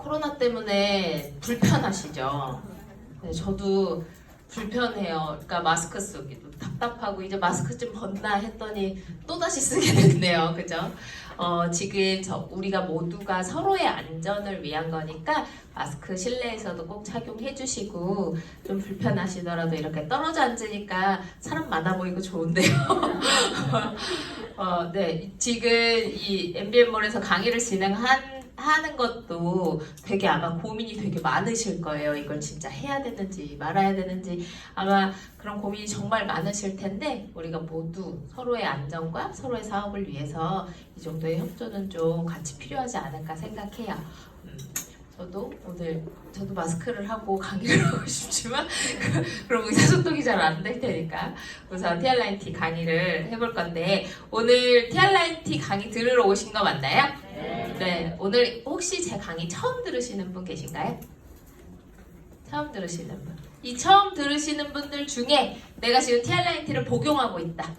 코로나 때문에 불편하시죠? 네, 저도 불편해요. 그러니까 마스크 쓰기도 답답하고 이제 마스크 좀 벗나 했더니 또다시 쓰게 됐네요. 그죠? 지금 우리가 모두가 서로의 안전을 위한 거니까 마스크 실내에서도 꼭 착용해 주시고 좀 불편하시더라도 이렇게 떨어져 앉으니까 사람 많아 보이고 좋은데요. 네, 지금 이 MBM몰에서 강의를 하는 것도 되게 아마 고민이 되게 많으실 거예요. 이걸 진짜 해야 되는지 말아야 되는지 아마 그런 고민이 정말 많으실 텐데 우리가 모두 서로의 안전과 서로의 사업을 위해서 이 정도의 협조는 좀 같이 필요하지 않을까 생각해요. 저도 마스크를 하고 강의를 하고 싶지만 그럼 의사소통이 잘 안 될 테니까 우선 TR9T 강의를 해볼 건데 오늘 TR9T 강의 들으러 오신 거 맞나요? 네. 오늘 혹시 제 강의 처음 들으시는 분 계신가요? 처음 들으시는 분. 이 처음 들으시는 분들 중에 내가 지금 TR9T를 복용하고 있다.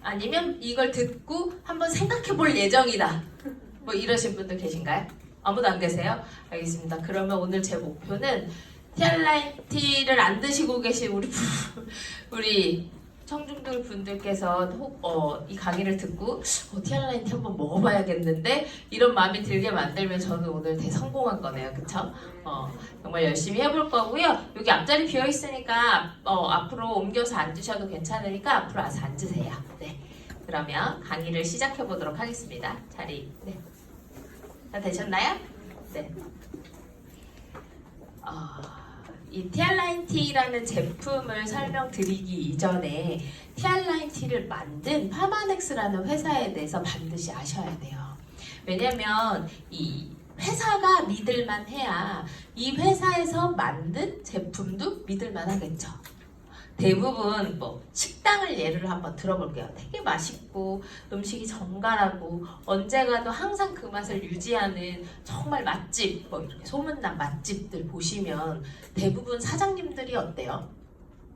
아니면 이걸 듣고 한번 생각해 볼 예정이다. 뭐 이러신 분들 계신가요? 아무도 안 계세요? 알겠습니다. 그러면 오늘 제 목표는 TR9T를 안 드시고 계신 우리 청중들 분들께서 이 강의를 듣고 TR9T 한번 먹어봐야겠는데 이런 마음이 들게 만들면 저는 오늘 대성공한 거네요. 그쵸? 정말 열심히 해볼 거고요. 여기 앞자리 비어 있으니까 앞으로 옮겨서 앉으셔도 괜찮으니까 앞으로 와서 앉으세요. 네. 그러면 강의를 시작해 보도록 하겠습니다. 자리. 네. 다 되셨나요? 네. 이 TR9T라는 제품을 설명드리기 이전에 TR9T를 만든 파마넥스라는 회사에 대해서 반드시 아셔야 돼요. 왜냐면 이 회사가 믿을만 해야 이 회사에서 만든 제품도 믿을만 하겠죠. 대부분 식당을 예를 한번 들어볼게요. 되게 맛있고 음식이 정갈하고 언제 가도 항상 그 맛을 유지하는 정말 맛집, 이렇게 소문난 맛집들 보시면 대부분 사장님들이 어때요?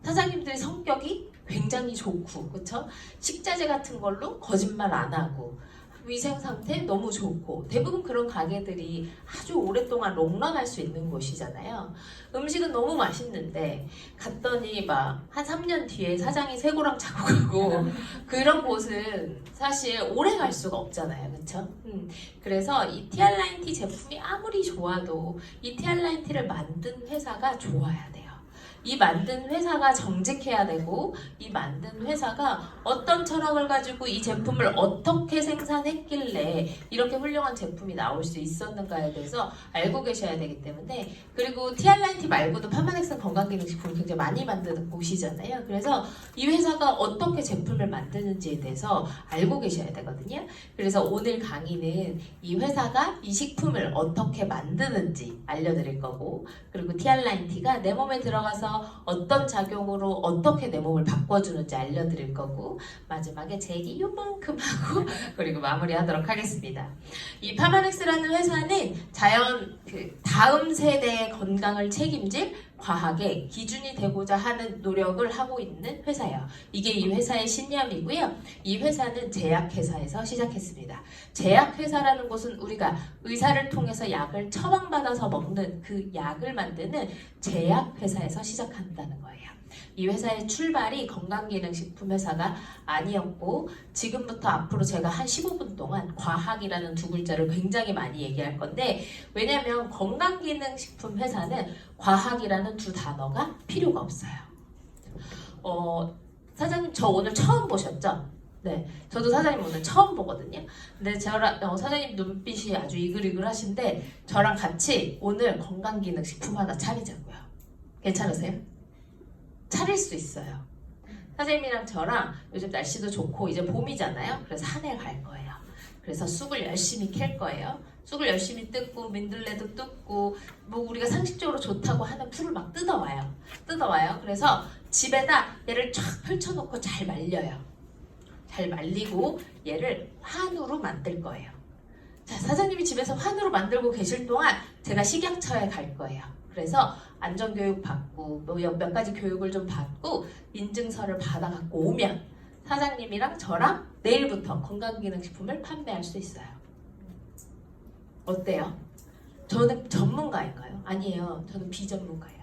사장님들의 성격이 굉장히 좋고, 그쵸? 식자재 같은 걸로 거짓말 안 하고 위생 상태 너무 좋고 대부분 그런 가게들이 아주 오랫동안 롱런할 수 있는 곳이잖아요. 음식은 너무 맛있는데 갔더니 막 한 3년 뒤에 사장이 쇠고랑 차고 가고 그런 곳은 사실 오래 갈 수가 없잖아요. 그쵸? 그래서 이 TR9T 제품이 아무리 좋아도 이 TR9T를 만든 회사가 좋아야 돼요. 이 만든 회사가 정직해야 되고 이 만든 회사가 어떤 철학을 가지고 이 제품을 어떻게 생산했길래 이렇게 훌륭한 제품이 나올 수 있었는가에 대해서 알고 계셔야 되기 때문에 그리고 TR9T 말고도 파마넥스 건강기능식품을 굉장히 많이 만드는 곳이잖아요. 그래서 이 회사가 어떻게 제품을 만드는지에 대해서 알고 계셔야 되거든요. 그래서 오늘 강의는 이 회사가 이 식품을 어떻게 만드는지 알려드릴 거고 그리고 TR9T가 내 몸에 들어가서 어떤 작용으로 어떻게 내 몸을 바꿔주는지 알려드릴 거고 마지막에 제 얘기 요만큼 하고 그리고 마무리하도록 하겠습니다. 이 파마넥스라는 회사는 다음 세대의 건강을 책임질 과학의 기준이 되고자 하는 노력을 하고 있는 회사예요. 이게 이 회사의 신념이고요. 이 회사는 제약회사에서 시작했습니다. 제약회사라는 곳은 우리가 의사를 통해서 약을 처방받아서 먹는 그 약을 만드는 제약회사에서 시작한다는 거예요. 이 회사의 출발이 건강기능식품 회사가 아니었고 지금부터 앞으로 제가 한 15분 동안 과학이라는 두 글자를 굉장히 많이 얘기할 건데 왜냐하면 건강기능식품 회사는 과학이라는 두 단어가 필요가 없어요. 사장님 저 오늘 처음 보셨죠? 네, 저도 사장님 오늘 처음 보거든요. 근데 사장님 눈빛이 아주 이글이글하신데 저랑 같이 오늘 건강기능식품 하나 차리자고요. 괜찮으세요? 차릴 수 있어요. 사장님이랑 저랑 요즘 날씨도 좋고 이제 봄이잖아요. 그래서 산에 갈 거예요. 그래서 쑥을 열심히 캘 거예요. 쑥을 열심히 뜯고 민들레도 뜯고 우리가 상식적으로 좋다고 하는 풀을 막 뜯어와요. 그래서 집에다 얘를 쫙 펼쳐놓고 잘 말려요. 잘 말리고 얘를 환우로 만들 거예요. 자, 사장님이 집에서 환우로 만들고 계실 동안 제가 식약처에 갈 거예요. 그래서 안전교육 받고 몇 가지 교육을 좀 받고 인증서를 받아갖고 오면 사장님이랑 저랑 내일부터 건강기능식품을 판매할 수 있어요. 어때요? 저는 전문가인가요? 아니에요. 저는 비전문가예요.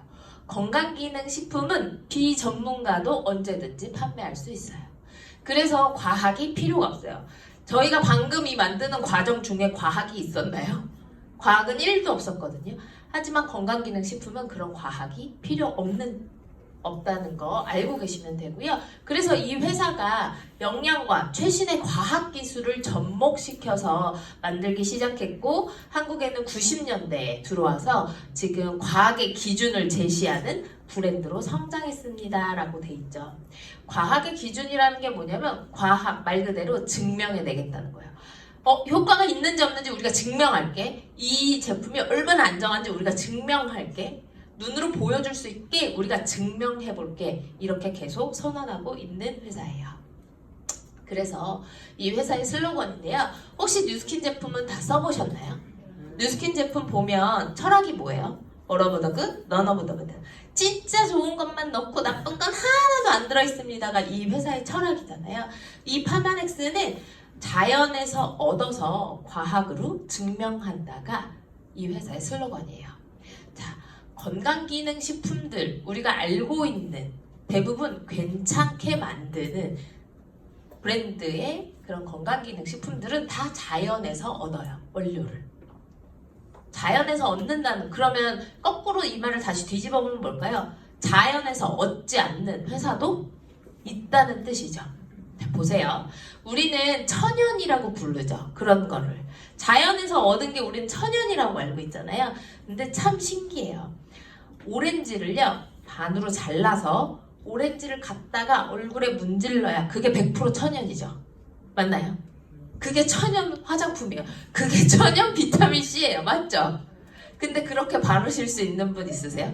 건강기능식품은 비전문가도 언제든지 판매할 수 있어요. 그래서 과학이 필요가 없어요. 저희가 방금 이 만드는 과정 중에 과학이 있었나요? 과학은 1도 없었거든요. 하지만 건강기능식품은 그런 과학이 필요 없다는 거 알고 계시면 되고요. 그래서 이 회사가 영양과 최신의 과학기술을 접목시켜서 만들기 시작했고 한국에는 90년대에 들어와서 지금 과학의 기준을 제시하는 브랜드로 성장했습니다 라고 돼 있죠. 과학의 기준이라는 게 뭐냐면 과학 말 그대로 증명해내겠다는 거예요. 효과가 있는지 없는지 우리가 증명할게. 이 제품이 얼마나 안정한지 우리가 증명할게. 눈으로 보여줄 수 있게 우리가 증명해볼게. 이렇게 계속 선언하고 있는 회사예요. 그래서 이 회사의 슬로건인데요. 혹시 뉴스킨 제품은 다 써보셨나요? 뉴스킨 제품 보면 철학이 뭐예요? All of the good, none of the bad. 진짜 좋은 것만 넣고 나쁜 건 하나도 안 들어있습니다가 이 회사의 철학이잖아요. 이 파마넥스는 자연에서 얻어서 과학으로 증명한다가 이 회사의 슬로건이에요. 자, 건강기능식품들 우리가 알고 있는 대부분 괜찮게 만드는 브랜드의 그런 건강기능식품들은 다 자연에서 얻어요. 원료를. 자연에서 얻는다는 그러면 거꾸로 이 말을 다시 뒤집어 보면 뭘까요? 자연에서 얻지 않는 회사도 있다는 뜻이죠. 자, 보세요. 우리는 천연이라고 부르죠. 그런 거를. 자연에서 얻은 게 우리는 천연이라고 알고 있잖아요. 근데 참 신기해요. 오렌지를요. 반으로 잘라서 오렌지를 갖다가 얼굴에 문질러야 그게 100% 천연이죠. 맞나요? 그게 천연 화장품이에요. 그게 천연 비타민C예요. 맞죠? 근데 그렇게 바르실 수 있는 분 있으세요?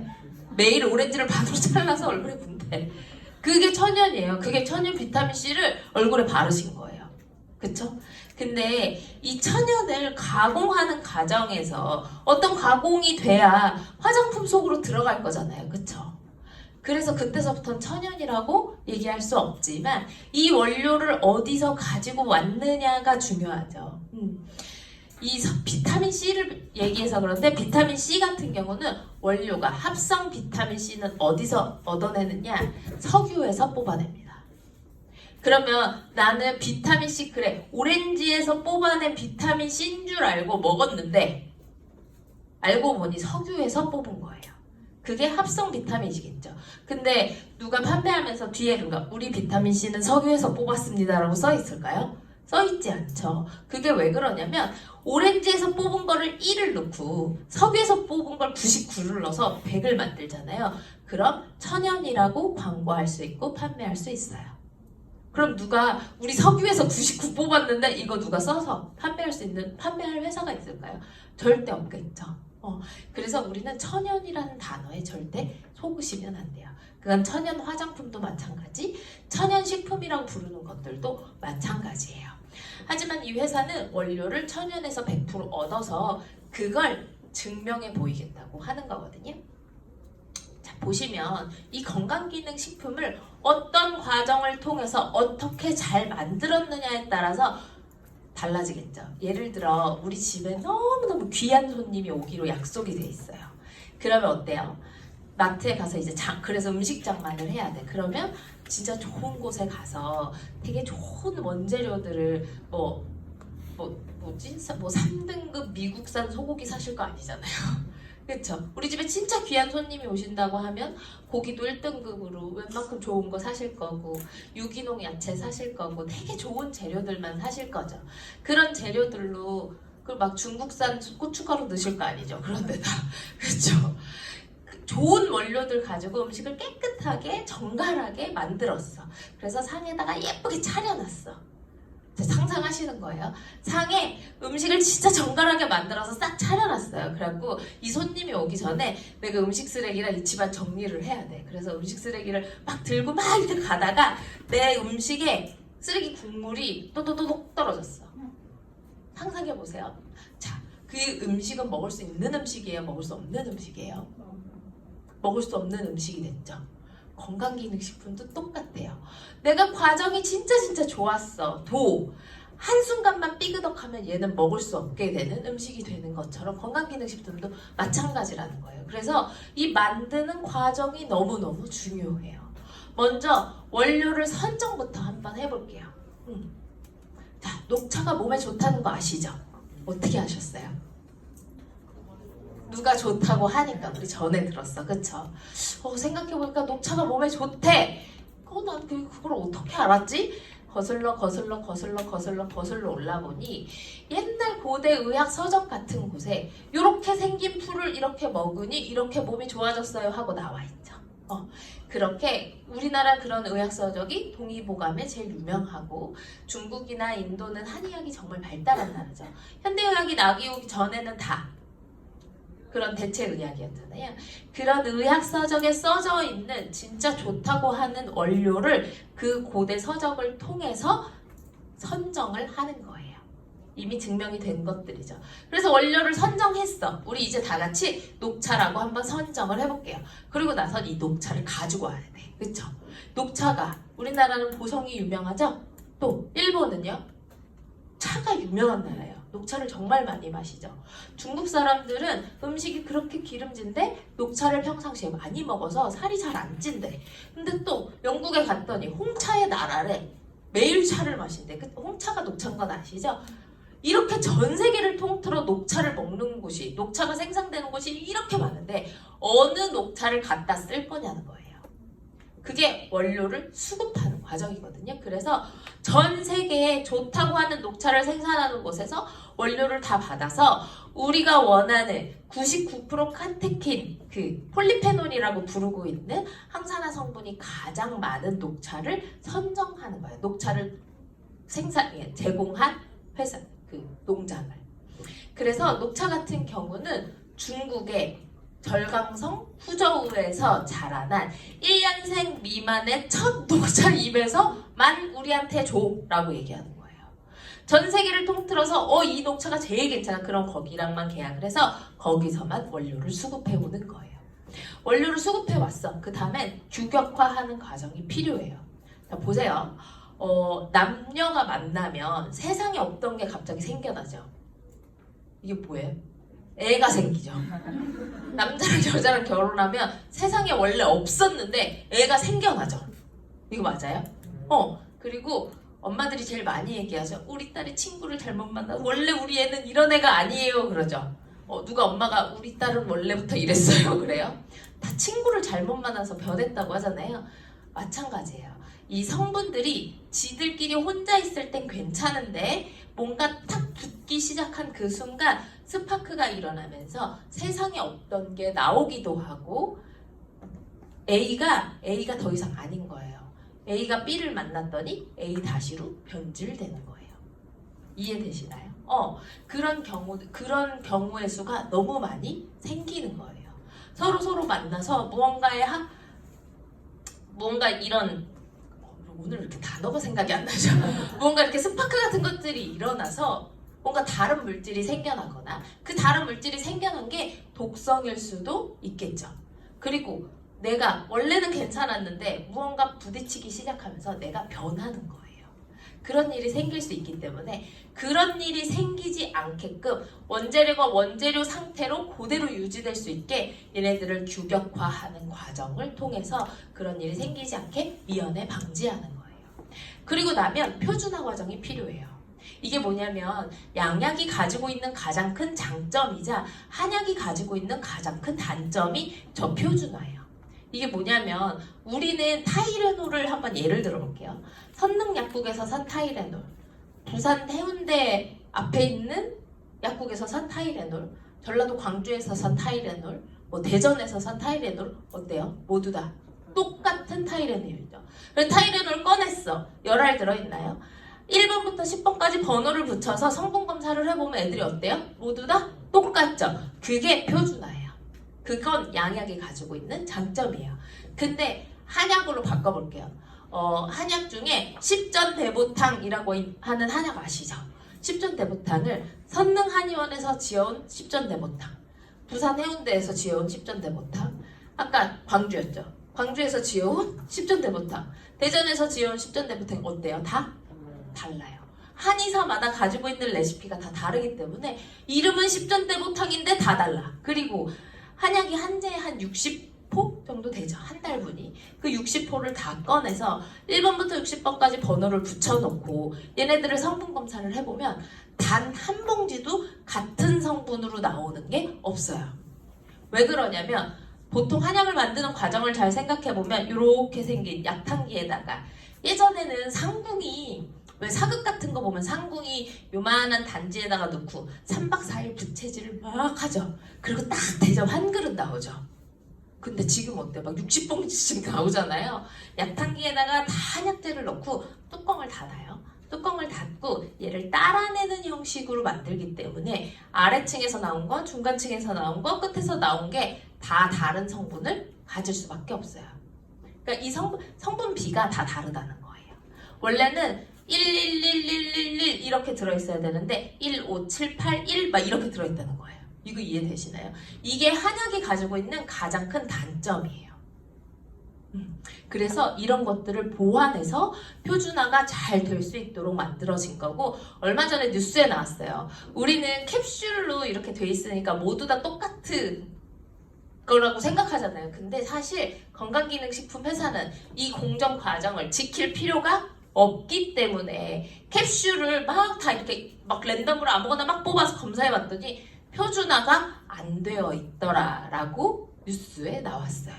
매일 오렌지를 반으로 잘라서 얼굴에 문대. 그게 천연이에요. 그게 천연 비타민C를 얼굴에 바르신 거예요. 그쵸? 근데 이 천연을 가공하는 과정에서 어떤 가공이 돼야 화장품 속으로 들어갈 거잖아요. 그쵸? 그래서 그때서부터는 천연이라고 얘기할 수 없지만 이 원료를 어디서 가지고 왔느냐가 중요하죠. 이 비타민C를 얘기해서 그런데 비타민C 같은 경우는 원료가 합성 비타민C는 어디서 얻어내느냐? 석유에서 뽑아냅니다. 그러면 나는 비타민C 그래 오렌지에서 뽑아낸 비타민C인 줄 알고 먹었는데 알고 보니 석유에서 뽑은 거예요. 그게 합성 비타민이겠죠. 근데 누가 판매하면서 뒤에 누가 우리 비타민C는 석유에서 뽑았습니다 라고 써 있을까요? 써 있지 않죠. 그게 왜 그러냐면 오렌지에서 뽑은 거를 1을 넣고 석유에서 뽑은 걸 99를 넣어서 100을 만들잖아요. 그럼 천연이라고 광고할 수 있고 판매할 수 있어요. 그럼 누가 우리 석유에서 99 뽑았는데 이거 누가 써서 판매할 수 있는 판매할 회사가 있을까요? 절대 없겠죠. 그래서 우리는 천연이라는 단어에 절대 속으시면 안 돼요. 그건 천연 화장품도 마찬가지, 천연 식품이라고 부르는 것들도 마찬가지예요. 하지만 이 회사는 원료를 천연에서 100% 얻어서 그걸 증명해 보이겠다고 하는 거거든요. 자, 보시면 이 건강기능식품을 어떤 과정을 통해서 어떻게 잘 만들었느냐에 따라서 달라지겠죠. 예를 들어 우리 집에 너무너무 귀한 손님이 오기로 약속이 돼 있어요. 그러면 어때요? 마트에 가서 이제 그래서 음식 장만을 해야 돼. 그러면 진짜 좋은 곳에 가서 되게 좋은 원재료들을 뭐지? 3등급 미국산 소고기 사실 거 아니잖아요. 그렇죠? 우리 집에 진짜 귀한 손님이 오신다고 하면 고기도 1등급으로 웬만큼 좋은 거 사실 거고 유기농 야채 사실 거고 되게 좋은 재료들만 사실 거죠. 그런 재료들로 막 중국산 고춧가루 넣으실 거 아니죠. 그런데다 그렇죠? 좋은 원료들 가지고 음식을 깨끗하게 정갈하게 만들었어. 그래서 상에다가 예쁘게 차려놨어. 상상하시는 거예요. 상에 음식을 진짜 정갈하게 만들어서 싹 차려놨어요. 그래갖고 이 손님이 오기 전에 내가 음식 쓰레기랑 이 집안 정리를 해야 돼. 그래서 음식 쓰레기를 막 들고 막 이렇게 가다가 내 음식에 쓰레기 국물이 또또또독 떨어졌어. 상상해보세요. 자, 그 음식은 먹을 수 있는 음식이에요? 먹을 수 없는 음식이에요? 먹을 수 없는 음식이 됐죠. 건강기능식품도 똑같아요. 내가 과정이 진짜 좋았어. 한순간만 삐그덕하면 얘는 먹을 수 없게 되는 음식이 되는 것처럼 건강기능식품도 마찬가지라는 거예요. 그래서 이 만드는 과정이 너무너무 중요해요. 먼저 원료를 선정부터 한번 해볼게요. 자, 녹차가 몸에 좋다는 거 아시죠? 어떻게 아셨어요? 누가 좋다고 하니까 우리 전에 들었어, 그쵸? 생각해보니까 녹차가 몸에 좋대. 난 그걸 어떻게 알았지? 거슬러 올라보니 옛날 고대 의학 서적 같은 곳에 이렇게 생긴 풀을 이렇게 먹으니 이렇게 몸이 좋아졌어요 하고 나와 있죠. 그렇게 우리나라 그런 의학 서적이 동의보감에 제일 유명하고, 중국이나 인도는 한의학이 정말 발달한 나라죠. 현대의학이 나기 오기 전에는 다 그런 대체의학이었잖아요. 그런 의학 서적에 써져 있는 진짜 좋다고 하는 원료를 그 고대 서적을 통해서 선정을 하는 거예요. 이미 증명이 된 것들이죠. 그래서 원료를 선정했어. 우리 이제 다 같이 녹차라고 한번 선정을 해볼게요. 그리고 나서 이 녹차를 가지고 와야 돼. 그쵸? 녹차가 우리나라는 보성이 유명하죠? 또 일본은요? 차가 유명한 나라예요. 녹차를 정말 많이 마시죠. 중국 사람들은 음식이 그렇게 기름진데 녹차를 평상시에 많이 먹어서 살이 잘 안 찐대. 근데 또 영국에 갔더니 홍차의 나라래. 매일 차를 마신대. 홍차가 녹차인 건 아시죠? 이렇게 전 세계를 통틀어 녹차를 먹는 곳이, 녹차가 생산되는 곳이 이렇게 많은데 어느 녹차를 갖다 쓸 거냐는 거예요. 그게 원료를 수급하는 과정이거든요. 그래서 전 세계에 좋다고 하는 녹차를 생산하는 곳에서 원료를 다 받아서 우리가 원하는 99% 카테킨, 그 폴리페놀이라고 부르고 있는 항산화 성분이 가장 많은 녹차를 선정하는 거예요. 녹차를 제공한 회사, 그 농장을. 그래서 녹차 같은 경우는 중국의 절강성 후저우에서 자라난 1년생 미만의 첫 녹차 잎에서만 우리한테 줘라고 얘기하는 거예요. 전 세계를 통틀어서 이 녹차가 제일 괜찮아. 그럼 거기랑만 계약을 해서 거기서만 원료를 수급해오는 거예요. 원료를 수급해왔어. 그 다음엔 규격화하는 과정이 필요해요. 자, 보세요. 남녀가 만나면 세상에 없던 게 갑자기 생겨나죠. 이게 뭐예요? 애가 생기죠. 남자랑 여자랑 결혼하면 세상에 원래 없었는데 애가 생겨나죠. 이거 맞아요? 그리고 엄마들이 제일 많이 얘기하죠. 우리 딸이 친구를 잘못 만나서 원래 우리 애는 이런 애가 아니에요 그러죠. 누가 엄마가 우리 딸은 원래부터 이랬어요 그래요? 다 친구를 잘못 만나서 변했다고 하잖아요. 마찬가지예요. 이 성분들이 지들끼리 혼자 있을 땐 괜찮은데 뭔가 탁 붙기 시작한 그 순간 스파크가 일어나면서 세상에 없던 게 나오기도 하고 A가 더 이상 아닌 거예요. A가 B를 만났더니 A 다시로 변질되는 거예요. 이해되시나요? 그런 경우의 수가 너무 많이 생기는 거예요. 서로 만나서 뭔가 이런, 오늘 이렇게 단어가 생각이 안 나죠. 뭔가 이렇게 스파크 같은 것들이 일어나서 뭔가 다른 물질이 생겨나거나 그 다른 물질이 생겨난 게 독성일 수도 있겠죠. 그리고 내가 원래는 괜찮았는데 무언가 부딪히기 시작하면서 내가 변하는 거예요. 그런 일이 생길 수 있기 때문에 그런 일이 생기지 않게끔 원재료가 원재료 상태로 그대로 유지될 수 있게 얘네들을 규격화하는 과정을 통해서 그런 일이 생기지 않게 미연에 방지하는 거예요. 그리고 나면 표준화 과정이 필요해요. 이게 뭐냐면 양약이 가지고 있는 가장 큰 장점이자 한약이 가지고 있는 가장 큰 단점이 저 표준화예요. 이게 뭐냐면 우리는 타이레놀을 한번 예를 들어 볼게요. 선릉약국에서 산 타이레놀, 부산 해운대 앞에 있는 약국에서 산 타이레놀, 전라도 광주에서 산 타이레놀, 대전에서 산 타이레놀 어때요? 모두 다 똑같은 타이레놀이죠. 그래서 타이레놀 꺼냈어. 열알 들어있나요? 1번부터 10번까지 번호를 붙여서 성분 검사를 해보면 애들이 어때요? 모두 다 똑같죠? 그게 표준화예요. 그건 양약이 가지고 있는 장점이에요. 근데 한약으로 바꿔볼게요. 한약 중에 십전대보탕이라고 하는 한약 아시죠? 십전대보탕을 선릉한의원에서 지어온 십전대보탕, 부산 해운대에서 지어온 십전대보탕, 아까 광주였죠? 광주에서 지어온 십전대보탕, 대전에서 지어온 십전대보탕 어때요? 다 달라요. 한의사마다 가지고 있는 레시피가 다 다르기 때문에 이름은 10전대로탕인데 다 달라. 그리고 한약이 한제에 한 60포 정도 되죠. 한 달분이. 그 60포를 다 꺼내서 1번부터 60번까지 번호를 붙여놓고 얘네들을 성분 검사를 해보면 단 한 봉지도 같은 성분으로 나오는 게 없어요. 왜 그러냐면 보통 한약을 만드는 과정을 잘 생각해보면 이렇게 생긴 약탕기에다가 예전에는 상궁이 왜 사극 같은 거 보면 상궁이 요만한 단지에다가 넣고 3박 4일 부채질을 막 하죠. 그리고 딱 대접 한 그릇 나오죠. 근데 지금 어때? 막 60봉지씩 나오잖아요. 약탕기에다가 다 한약재를 넣고 뚜껑을 닫아요. 뚜껑을 닫고 얘를 따라내는 형식으로 만들기 때문에 아래층에서 나온 거, 중간층에서 나온 거, 끝에서 나온 게 다 다른 성분을 가질 수밖에 없어요. 그러니까 이 성분 비가 다 다르다는 거예요. 원래는 11111 이렇게 들어있어야 되는데 1, 5, 7, 8, 1 막 이렇게 들어있다는 거예요. 이거 이해되시나요? 이게 한약이 가지고 있는 가장 큰 단점이에요. 그래서 이런 것들을 보완해서 표준화가 잘 될 수 있도록 만들어진 거고 얼마 전에 뉴스에 나왔어요. 우리는 캡슐로 이렇게 돼 있으니까 모두 다 똑같은 거라고 생각하잖아요. 근데 사실 건강기능식품 회사는 이 공정 과정을 지킬 필요가 없기 때문에 캡슐을 막 다 이렇게 막 랜덤으로 아무거나 막 뽑아서 검사해봤더니 표준화가 안 되어 있더라라고 뉴스에 나왔어요.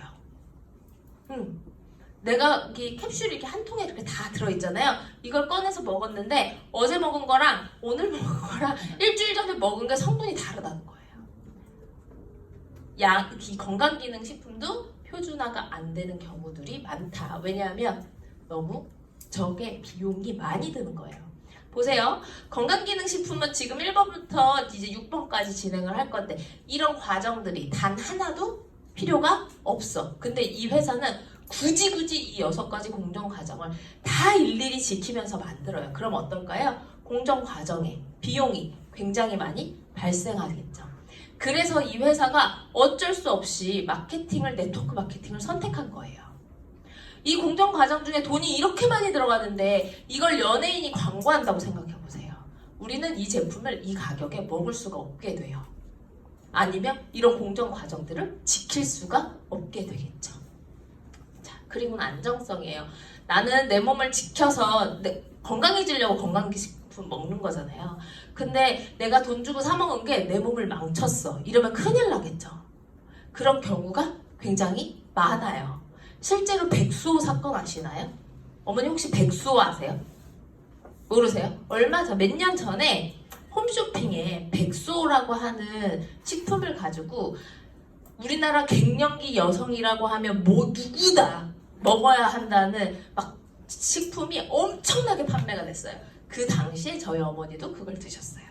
내가 이 캡슐이 이렇게 한 통에 이렇게 다 들어있잖아요. 이걸 꺼내서 먹었는데 어제 먹은 거랑 오늘 먹은 거랑 일주일 전에 먹은 게 성분이 다르다는 거예요. 이 건강기능식품도 표준화가 안 되는 경우들이 많다. 왜냐하면 너무 저게 비용이 많이 드는 거예요. 보세요. 건강기능식품은 지금 1번부터 이제 6번까지 진행을 할 건데 이런 과정들이 단 하나도 필요가 없어. 근데 이 회사는 굳이 이 6가지 공정 과정을 다 일일이 지키면서 만들어요. 그럼 어떨까요? 공정 과정에 비용이 굉장히 많이 발생하겠죠. 그래서 이 회사가 어쩔 수 없이 네트워크 마케팅을 선택한 거예요. 이 공정 과정 중에 돈이 이렇게 많이 들어가는데 이걸 연예인이 광고한다고 생각해 보세요. 우리는 이 제품을 이 가격에 먹을 수가 없게 돼요. 아니면 이런 공정 과정들을 지킬 수가 없게 되겠죠. 자, 그리고는 안정성이에요. 나는 내 몸을 지켜서 건강해지려고 건강기식품 먹는 거잖아요. 근데 내가 돈 주고 사 먹은 게 내 몸을 망쳤어. 이러면 큰일 나겠죠. 그런 경우가 굉장히 많아요. 실제로 백수호 사건 아시나요? 어머니 혹시 백수호 아세요? 모르세요? 몇 년 전에 홈쇼핑에 백수호라고 하는 식품을 가지고 우리나라 갱년기 여성이라고 하면 누구다 먹어야 한다는 막 식품이 엄청나게 판매가 됐어요. 그 당시에 저희 어머니도 그걸 드셨어요.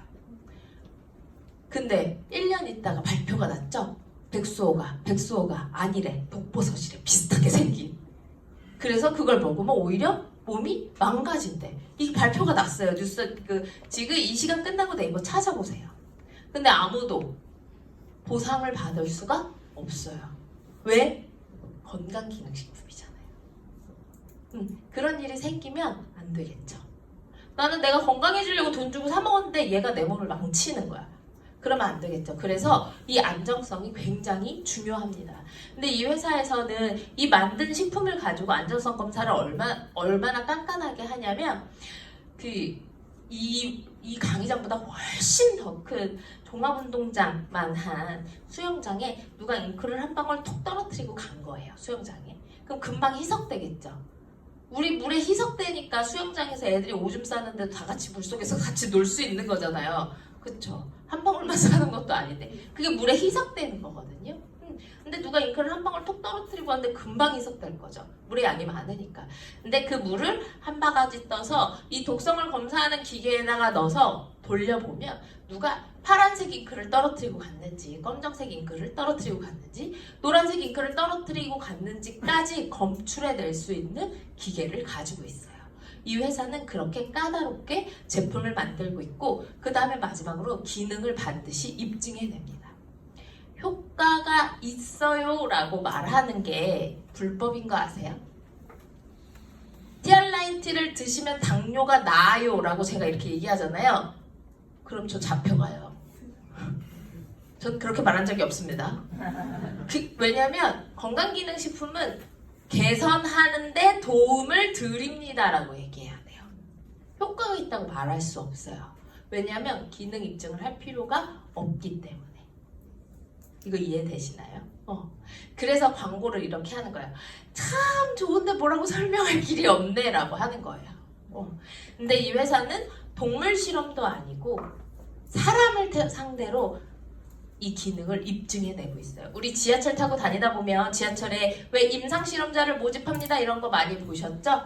근데 1년 있다가 발표가 났죠? 백수호가 아니래. 독버섯이래. 비슷하게 생긴. 그래서 그걸 먹으면 오히려 몸이 망가진대. 이 발표가 났어요. 뉴스 지금 이 시간 끝나고 네이버 찾아보세요. 근데 아무도 보상을 받을 수가 없어요. 왜? 건강기능식품이잖아요. 그런 일이 생기면 안 되겠죠. 나는 내가 건강해지려고 돈 주고 사 먹었는데 얘가 내 몸을 망치는 거야. 그러면 안 되겠죠. 그래서 이 안정성이 굉장히 중요합니다. 근데 이 회사에서는 이 만든 식품을 가지고 안정성 검사를 얼마나 깐깐하게 하냐면 이 강의장보다 훨씬 더 큰 종합운동장만 한 수영장에 누가 잉크를 한 방울 톡 떨어뜨리고 간 거예요. 수영장에. 그럼 금방 희석되겠죠. 우리 물에 희석되니까 수영장에서 애들이 오줌 싸는데도 다 같이 물속에서 같이 놀 수 있는 거잖아요. 그쵸? 한 방울만 싸는 것도 아닌데 그게 물에 희석되는 거거든요. 근데 누가 잉크를 한 방울 톡 떨어뜨리고 하는데 금방 희석될 거죠. 물의 양이 많으니까. 근데 그 물을 한 바가지 떠서 이 독성을 검사하는 기계에다가 넣어서 돌려보면 누가 파란색 잉크를 떨어뜨리고 갔는지 검정색 잉크를 떨어뜨리고 갔는지 노란색 잉크를 떨어뜨리고 갔는지까지 검출해낼 수 있는 기계를 가지고 있어요. 이 회사는 그렇게 까다롭게 제품을 만들고 있고 그 다음에 마지막으로 기능을 반드시 입증해냅니다. 효과가 있어요 라고 말하는 게 불법인 거 아세요? 티알라인 티알라인티를 드시면 당뇨가 나아요 라고 제가 이렇게 얘기하잖아요. 그럼 저 잡혀가요. 전 그렇게 말한 적이 없습니다. 왜냐면 건강기능식품은 개선하는데 도움을 드립니다라고 얘기해야 돼요. 효과가 있다고 말할 수 없어요. 왜냐면 기능 입증을 할 필요가 없기 때문에. 이거 이해되시나요? 그래서 광고를 이렇게 하는 거예요. 참 좋은데 뭐라고 설명할 길이 없네 라고 하는 거예요. 근데 이 회사는 동물 실험도 아니고 사람을 상대로 이 기능을 입증해내고 있어요. 우리 지하철 타고 다니다 보면 지하철에 왜 임상실험자를 모집합니다 이런 거 많이 보셨죠?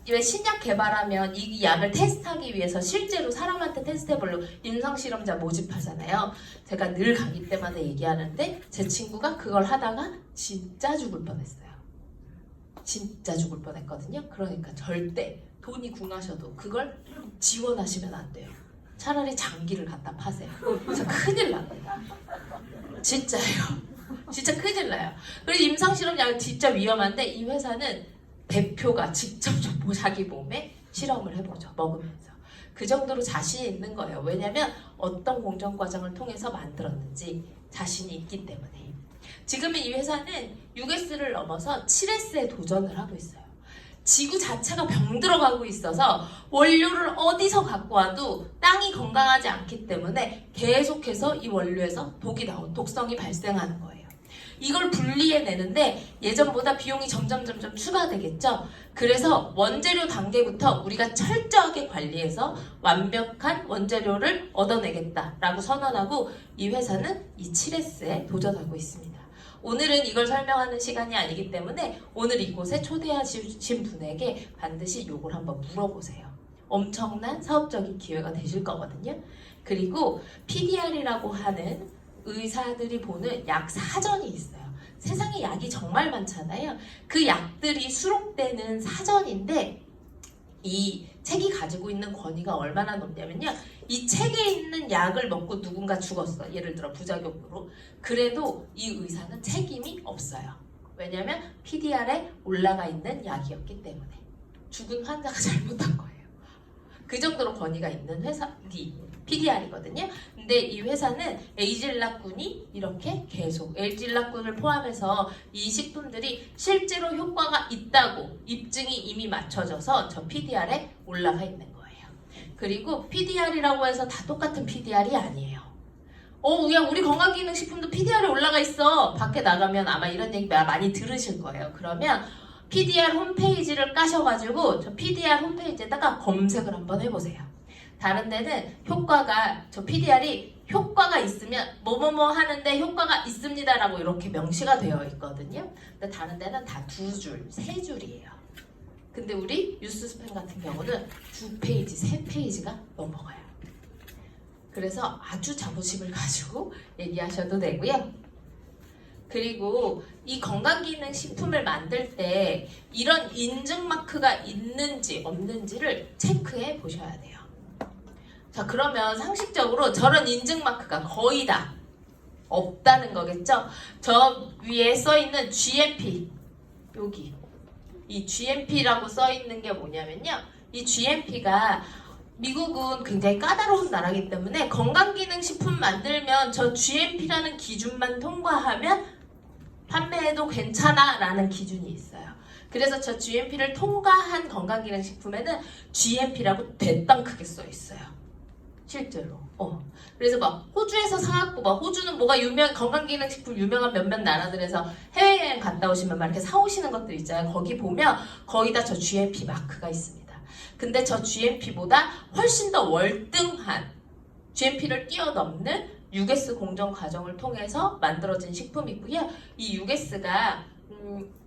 왜 신약 개발하면 이 약을 테스트하기 위해서 실제로 사람한테 테스트해보려고 임상실험자 모집하잖아요. 제가 늘 강의 때마다 얘기하는데 제 친구가 그걸 하다가 진짜 죽을 뻔했어요. 진짜 죽을 뻔했거든요. 그러니까 절대 돈이 궁하셔도 그걸 지원하시면 안 돼요. 차라리 장기를 갖다 파세요. 그래서 큰일 납니다. 진짜예요. 진짜 큰일 나요. 그리고 임상실험약은 진짜 위험한데 이 회사는 대표가 직접 자기 몸에 실험을 해보죠. 먹으면서. 그 정도로 자신이 있는 거예요. 왜냐면 어떤 공정 과정을 통해서 만들었는지 자신이 있기 때문에. 지금 이 회사는 6S를 넘어서 7S에 도전을 하고 있어요. 지구 자체가 병들어가고 있어서 원료를 어디서 갖고 와도 땅이 건강하지 않기 때문에 계속해서 이 원료에서 독성이 발생하는 거예요. 이걸 분리해내는데 예전보다 비용이 점점 추가되겠죠. 그래서 원재료 단계부터 우리가 철저하게 관리해서 완벽한 원재료를 얻어내겠다라고 선언하고 이 회사는 이 7S에 도전하고 있습니다. 오늘은 이걸 설명하는 시간이 아니기 때문에 오늘 이곳에 초대하신 분에게 반드시 이걸 한번 물어보세요. 엄청난 사업적인 기회가 되실 거거든요. 그리고 PDR이라고 하는 의사들이 보는 약 사전이 있어요. 세상에 약이 정말 많잖아요. 그 약들이 수록되는 사전인데 이 책이 가지고 있는 권위가 얼마나 높냐면요. 이 책에 있는 약을 먹고 누군가 죽었어. 예를 들어 부작용으로. 그래도 이 의사는 책임이 없어요. 왜냐면 PDR에 올라가 있는 약이었기 때문에. 죽은 환자가 잘못한 거예요. 그 정도로 권위가 있는 PDR이거든요. 근데 이 회사는 에이질락군이 이렇게 계속 에이질락군을 포함해서 이 식품들이 실제로 효과가 있다고 입증이 이미 맞춰져서 저 PDR에 올라가 있는 거예요. 그리고 PDR이라고 해서 다 똑같은 PDR이 아니에요. 야, 우리 건강기능식품도 PDR에 올라가 있어. 밖에 나가면 아마 이런 얘기 많이 들으실 거예요. 그러면 PDR 홈페이지를 까셔가지고 저 PDR 홈페이지에다가 검색을 한번 해보세요. 다른 데는 저 PDR이 효과가 있으면 뭐뭐뭐 하는데 효과가 있습니다라고 이렇게 명시가 되어 있거든요. 근데 다른 데는 다 2줄, 3줄이에요. 근데 우리 뉴스스팸 같은 경우는 2페이지, 3페이지가 넘어가요. 그래서 아주 자부심을 가지고 얘기하셔도 되고요. 그리고 이 건강기능식품을 만들 때 이런 인증 마크가 있는지 없는지를 체크해 보셔야 돼요. 자, 그러면 상식적으로 저런 인증 마크가 거의 다 없다는 거겠죠? 저 위에 써있는 GMP, 여기 이 GMP라고 써있는 게 뭐냐면요. 이 GMP가 미국은 굉장히 까다로운 나라이기 때문에 건강기능식품 만들면 저 GMP라는 기준만 통과하면 판매해도 괜찮아 라는 기준이 있어요. 그래서 저 GMP를 통과한 건강기능식품에는 GMP라고 대빵 크게 써 있어요. 실제로. 그래서 막 호주에서 사갖고 막 호주는 뭐가 건강기능식품 유명한 몇몇 나라들에서 해외여행 갔다 오시면 막 이렇게 사오시는 것들 있잖아요. 거기 보면 거의 다 저 GMP 마크가 있습니다. 근데 저 GMP보다 훨씬 더 월등한 GMP를 뛰어넘는 6S 공정 과정을 통해서 만들어진 식품이고요. 이 6S가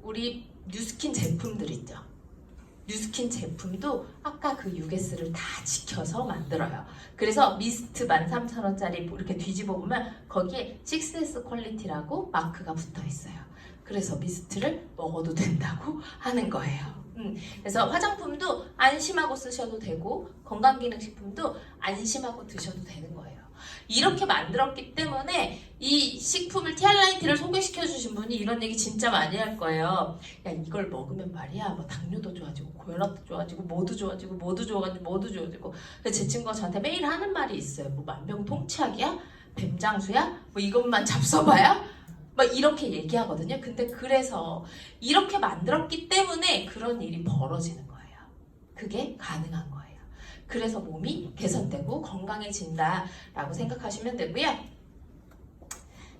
우리 뉴스킨 제품들 있죠. 뉴스킨 제품도 아까 그 6S를 다 지켜서 만들어요. 그래서 미스트 13,000원짜리 이렇게 뒤집어 보면 거기에 6S 퀄리티라고 마크가 붙어 있어요. 그래서 미스트를 먹어도 된다고 하는 거예요. 그래서 화장품도 안심하고 쓰셔도 되고 건강기능식품도 안심하고 드셔도 되는 거예요. 이렇게 만들었기 때문에 이 식품을 티알라인티를 소개시켜 주신 분이 이런 얘기 진짜 많이 할 거예요. 야, 이걸 먹으면 말이야 뭐 당뇨도 좋아지고 고혈압도 좋아지고 모두 좋아지고 모두 좋아지고 모두 좋아지고. 제 친구가 저한테 매일 하는 말이 있어요. 뭐 만병통치약이야? 뱀장수야? 뭐 이것만 잡숴봐야? 막 이렇게 얘기하거든요. 근데 그래서 이렇게 만들었기 때문에 그런 일이 벌어지는 거예요. 그게 가능한 거예요. 그래서 몸이 개선되고 건강해진다라고 생각하시면 되고요.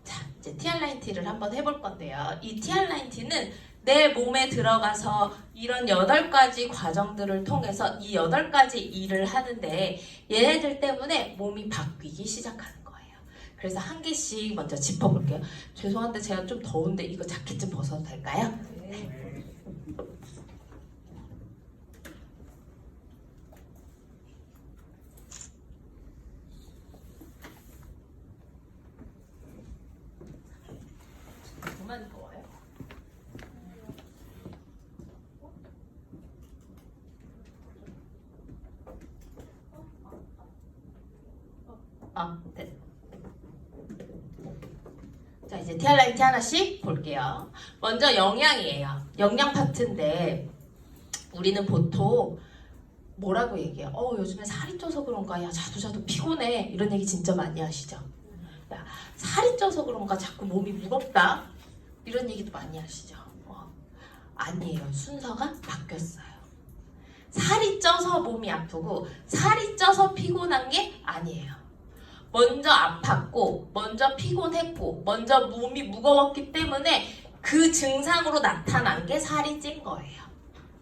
자, 이제 티알라인티를 한번 해볼 건데요. 이 티알라인티는 내 몸에 들어가서 이런 8가지 과정들을 통해서 이 8가지 일을 하는데 얘네들 때문에 몸이 바뀌기 시작하는 거예요. 그래서 한 개씩 먼저 짚어볼게요. 죄송한데 제가 좀 더운데 이거 자켓 좀 벗어도 될까요? 네. 그만 더워요? 네. 자, 이제 티알라인티 하나씩 볼게요. 먼저 영양이에요. 영양 파트인데 우리는 보통 뭐라고 얘기해요? 요즘에 살이 쪄서 그런가? 야, 자도 피곤해. 이런 얘기 진짜 많이 하시죠? 야, 살이 쪄서 그런가? 자꾸 몸이 무겁다? 이런 얘기도 많이 하시죠? 아니에요. 순서가 바뀌었어요. 살이 쪄서 몸이 아프고 살이 쪄서 피곤한 게 아니에요. 먼저 아팠고 먼저 피곤했고 먼저 몸이 무거웠기 때문에 그 증상으로 나타난 게 살이 찐 거예요.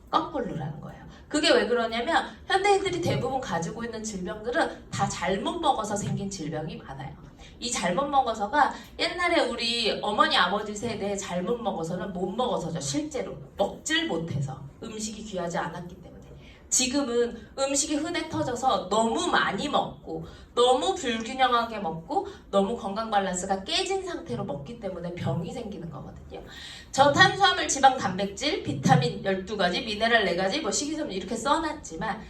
거꾸로라는 거예요. 그게 왜 그러냐면 현대인들이 대부분 가지고 있는 질병들은 다 잘못 먹어서 생긴 질병이 많아요. 이 잘못 먹어서가 옛날에 우리 어머니 아버지 세대에 잘못 먹어서는 못 먹어서죠. 실제로 먹질 못해서 음식이 귀하지 않았기 때문에. 지금은 음식이 흔해 터져서 너무 많이 먹고 너무 불균형하게 먹고 너무 건강 밸런스가 깨진 상태로 먹기 때문에 병이 생기는 거거든요. 저탄수화물, 지방, 단백질, 비타민 12가지, 미네랄 4가지, 뭐 식이섬유 이렇게 써놨지만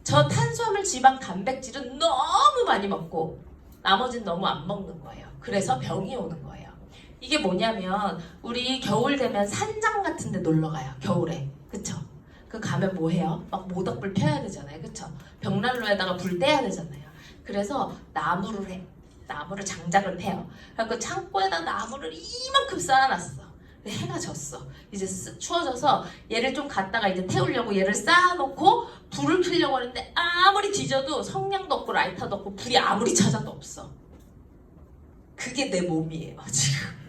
저탄수화물, 지방, 단백질은 너무 많이 먹고 나머지는 너무 안 먹는 거예요. 그래서 병이 오는 거예요. 이게 뭐냐면 우리 겨울 되면 산장 같은 데 놀러 가요. 겨울에. 그쵸? 그 가면 뭐 해요? 막 모닥불 펴야 되잖아요. 그쵸? 벽난로에다가 불 떼야 되잖아요. 그래서 나무를 해. 나무를 장작을 패요. 그래서 창고에다 나무를 이만큼 쌓아놨어. 해가 졌어. 이제 추워져서 얘를 좀 갖다가 이제 태우려고 얘를 쌓아놓고 불을 켜려고 하는데 아무리 뒤져도 성냥도 없고 라이터도 없고 불이 아무리 찾아도 없어. 그게 내 몸이에요 지금.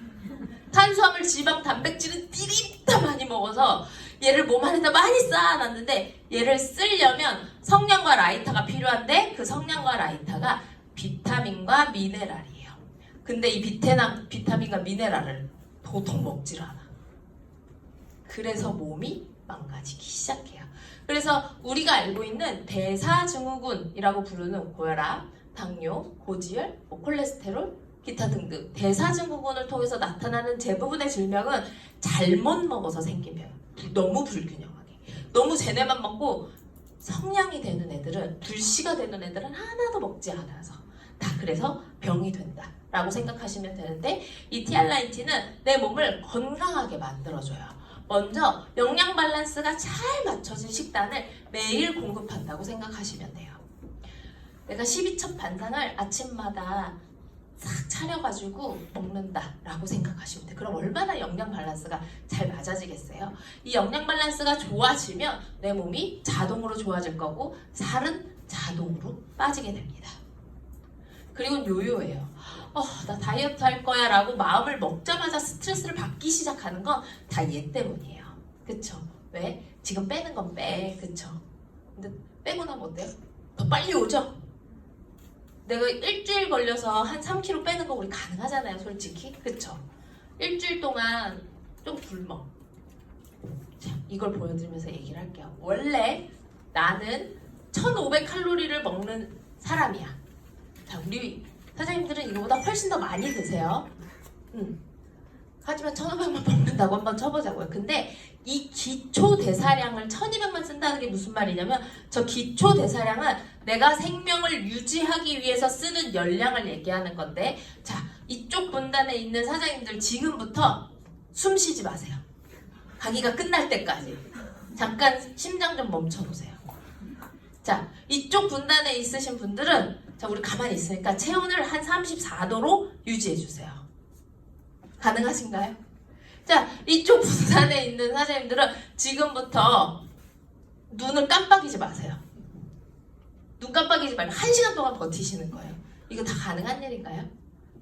탄수화물, 지방, 단백질은 띠리다 많이 먹어서 얘를 몸 안에다 많이 쌓아놨는데 얘를 쓰려면 성냥과 라이터가 필요한데 그 성냥과 라이터가 비타민과 미네랄이에요. 근데 이 비타민과 미네랄을 보통 먹질 않아. 그래서 몸이 망가지기 시작해요. 그래서 우리가 알고 있는 대사증후군이라고 부르는 고혈압, 당뇨, 고지혈, 콜레스테롤, 기타 등등 대사증후군을 통해서 나타나는 대부분의 질병은 잘못 먹어서 생기면 너무 불균형하게 너무 쟤네만 먹고 성량이 되는 애들은 불씨가 되는 애들은 하나도 먹지 않아서 다 그래서 병이 된다 라고 생각하시면 되는데 이 티알라인티는 내 몸을 건강하게 만들어줘요. 먼저 영양 밸런스가 잘 맞춰진 식단을 매일 공급한다고 생각하시면 돼요. 내가 12첩 반상을 아침마다 싹 차려가지고 먹는다라고 생각하시면 돼요. 그럼 얼마나 영양 밸런스가 잘 맞아지겠어요? 이 영양 밸런스가 좋아지면 내 몸이 자동으로 좋아질 거고 살은 자동으로 빠지게 됩니다. 그리고 요요예요. 나 다이어트 할 거야 라고 마음을 먹자마자 스트레스를 받기 시작하는 건 다 얘 때문이에요. 그쵸? 왜? 지금 빼는 건 빼. 그쵸? 근데 빼고 나면 어때요? 더 빨리 오죠? 내가 일주일 걸려서 한 3kg 빼는 거 우리 가능하잖아요, 솔직히. 그쵸? 일주일 동안 좀 굶어. 자, 이걸 보여드리면서 얘기를 할게요. 원래 나는 1500칼로리를 먹는 사람이야. 자, 우리 사장님들은 이거보다 훨씬 더 많이 드세요. 하지만 1,500만 먹는다고 한번 쳐보자고요. 근데 이 기초 대사량을 1,200만 쓴다는 게 무슨 말이냐면 저 기초 대사량은 내가 생명을 유지하기 위해서 쓰는 열량을 얘기하는 건데, 자, 이쪽 분단에 있는 사장님들 지금부터 숨 쉬지 마세요. 강의가 끝날 때까지 잠깐 심장 좀 멈춰보세요. 자, 이쪽 분단에 있으신 분들은, 자, 우리 가만히 있으니까 체온을 한 34도로 유지해주세요. 가능하신가요? 자, 이쪽 분단에 있는 사장님들은 지금부터 눈을 깜빡이지 마세요. 눈 깜빡이지 말고 1시간 동안 버티시는 거예요. 이거 다 가능한 일인가요?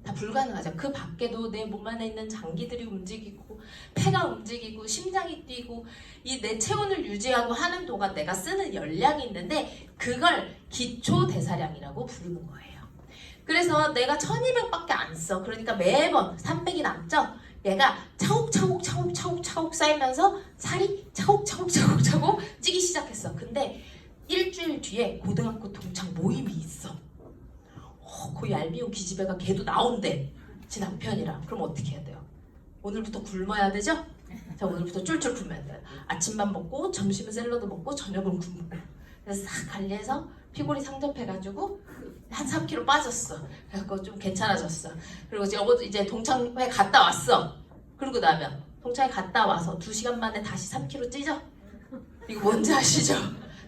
다 불가능하죠. 그 밖에도 내 몸 안에 있는 장기들이 움직이고 폐가 움직이고 심장이 뛰고 이 내 체온을 유지하고 하는 동안 내가 쓰는 열량이 있는데 그걸 기초 대사량이라고 부르는 거예요. 그래서 내가 1200밖에 안 써. 그러니까 매번 300이 남죠? 얘가 차곡차곡 쌓이면서 살이 차곡차곡 찌기 시작했어. 근데 일주일 뒤에 고등학교 동창 모임이 있어. 그 얄미운 기집애가 걔도 나온대. 지 남편이랑. 그럼 어떻게 해야 돼요? 오늘부터 굶어야 되죠? 자, 오늘부터 쫄쫄 굶어야 돼요. 아침밥 먹고 점심은 샐러드 먹고 저녁은 굶고. 그래서 싹 관리해서 피골이 상접해가지고 한 3kg 빠졌어. 그래서 좀 괜찮아졌어. 그리고 여보도 이제 동창회 갔다 왔어. 그러고 나면 동창회 갔다 와서 2시간 만에 다시 3kg 찌죠? 이거 뭔지 아시죠?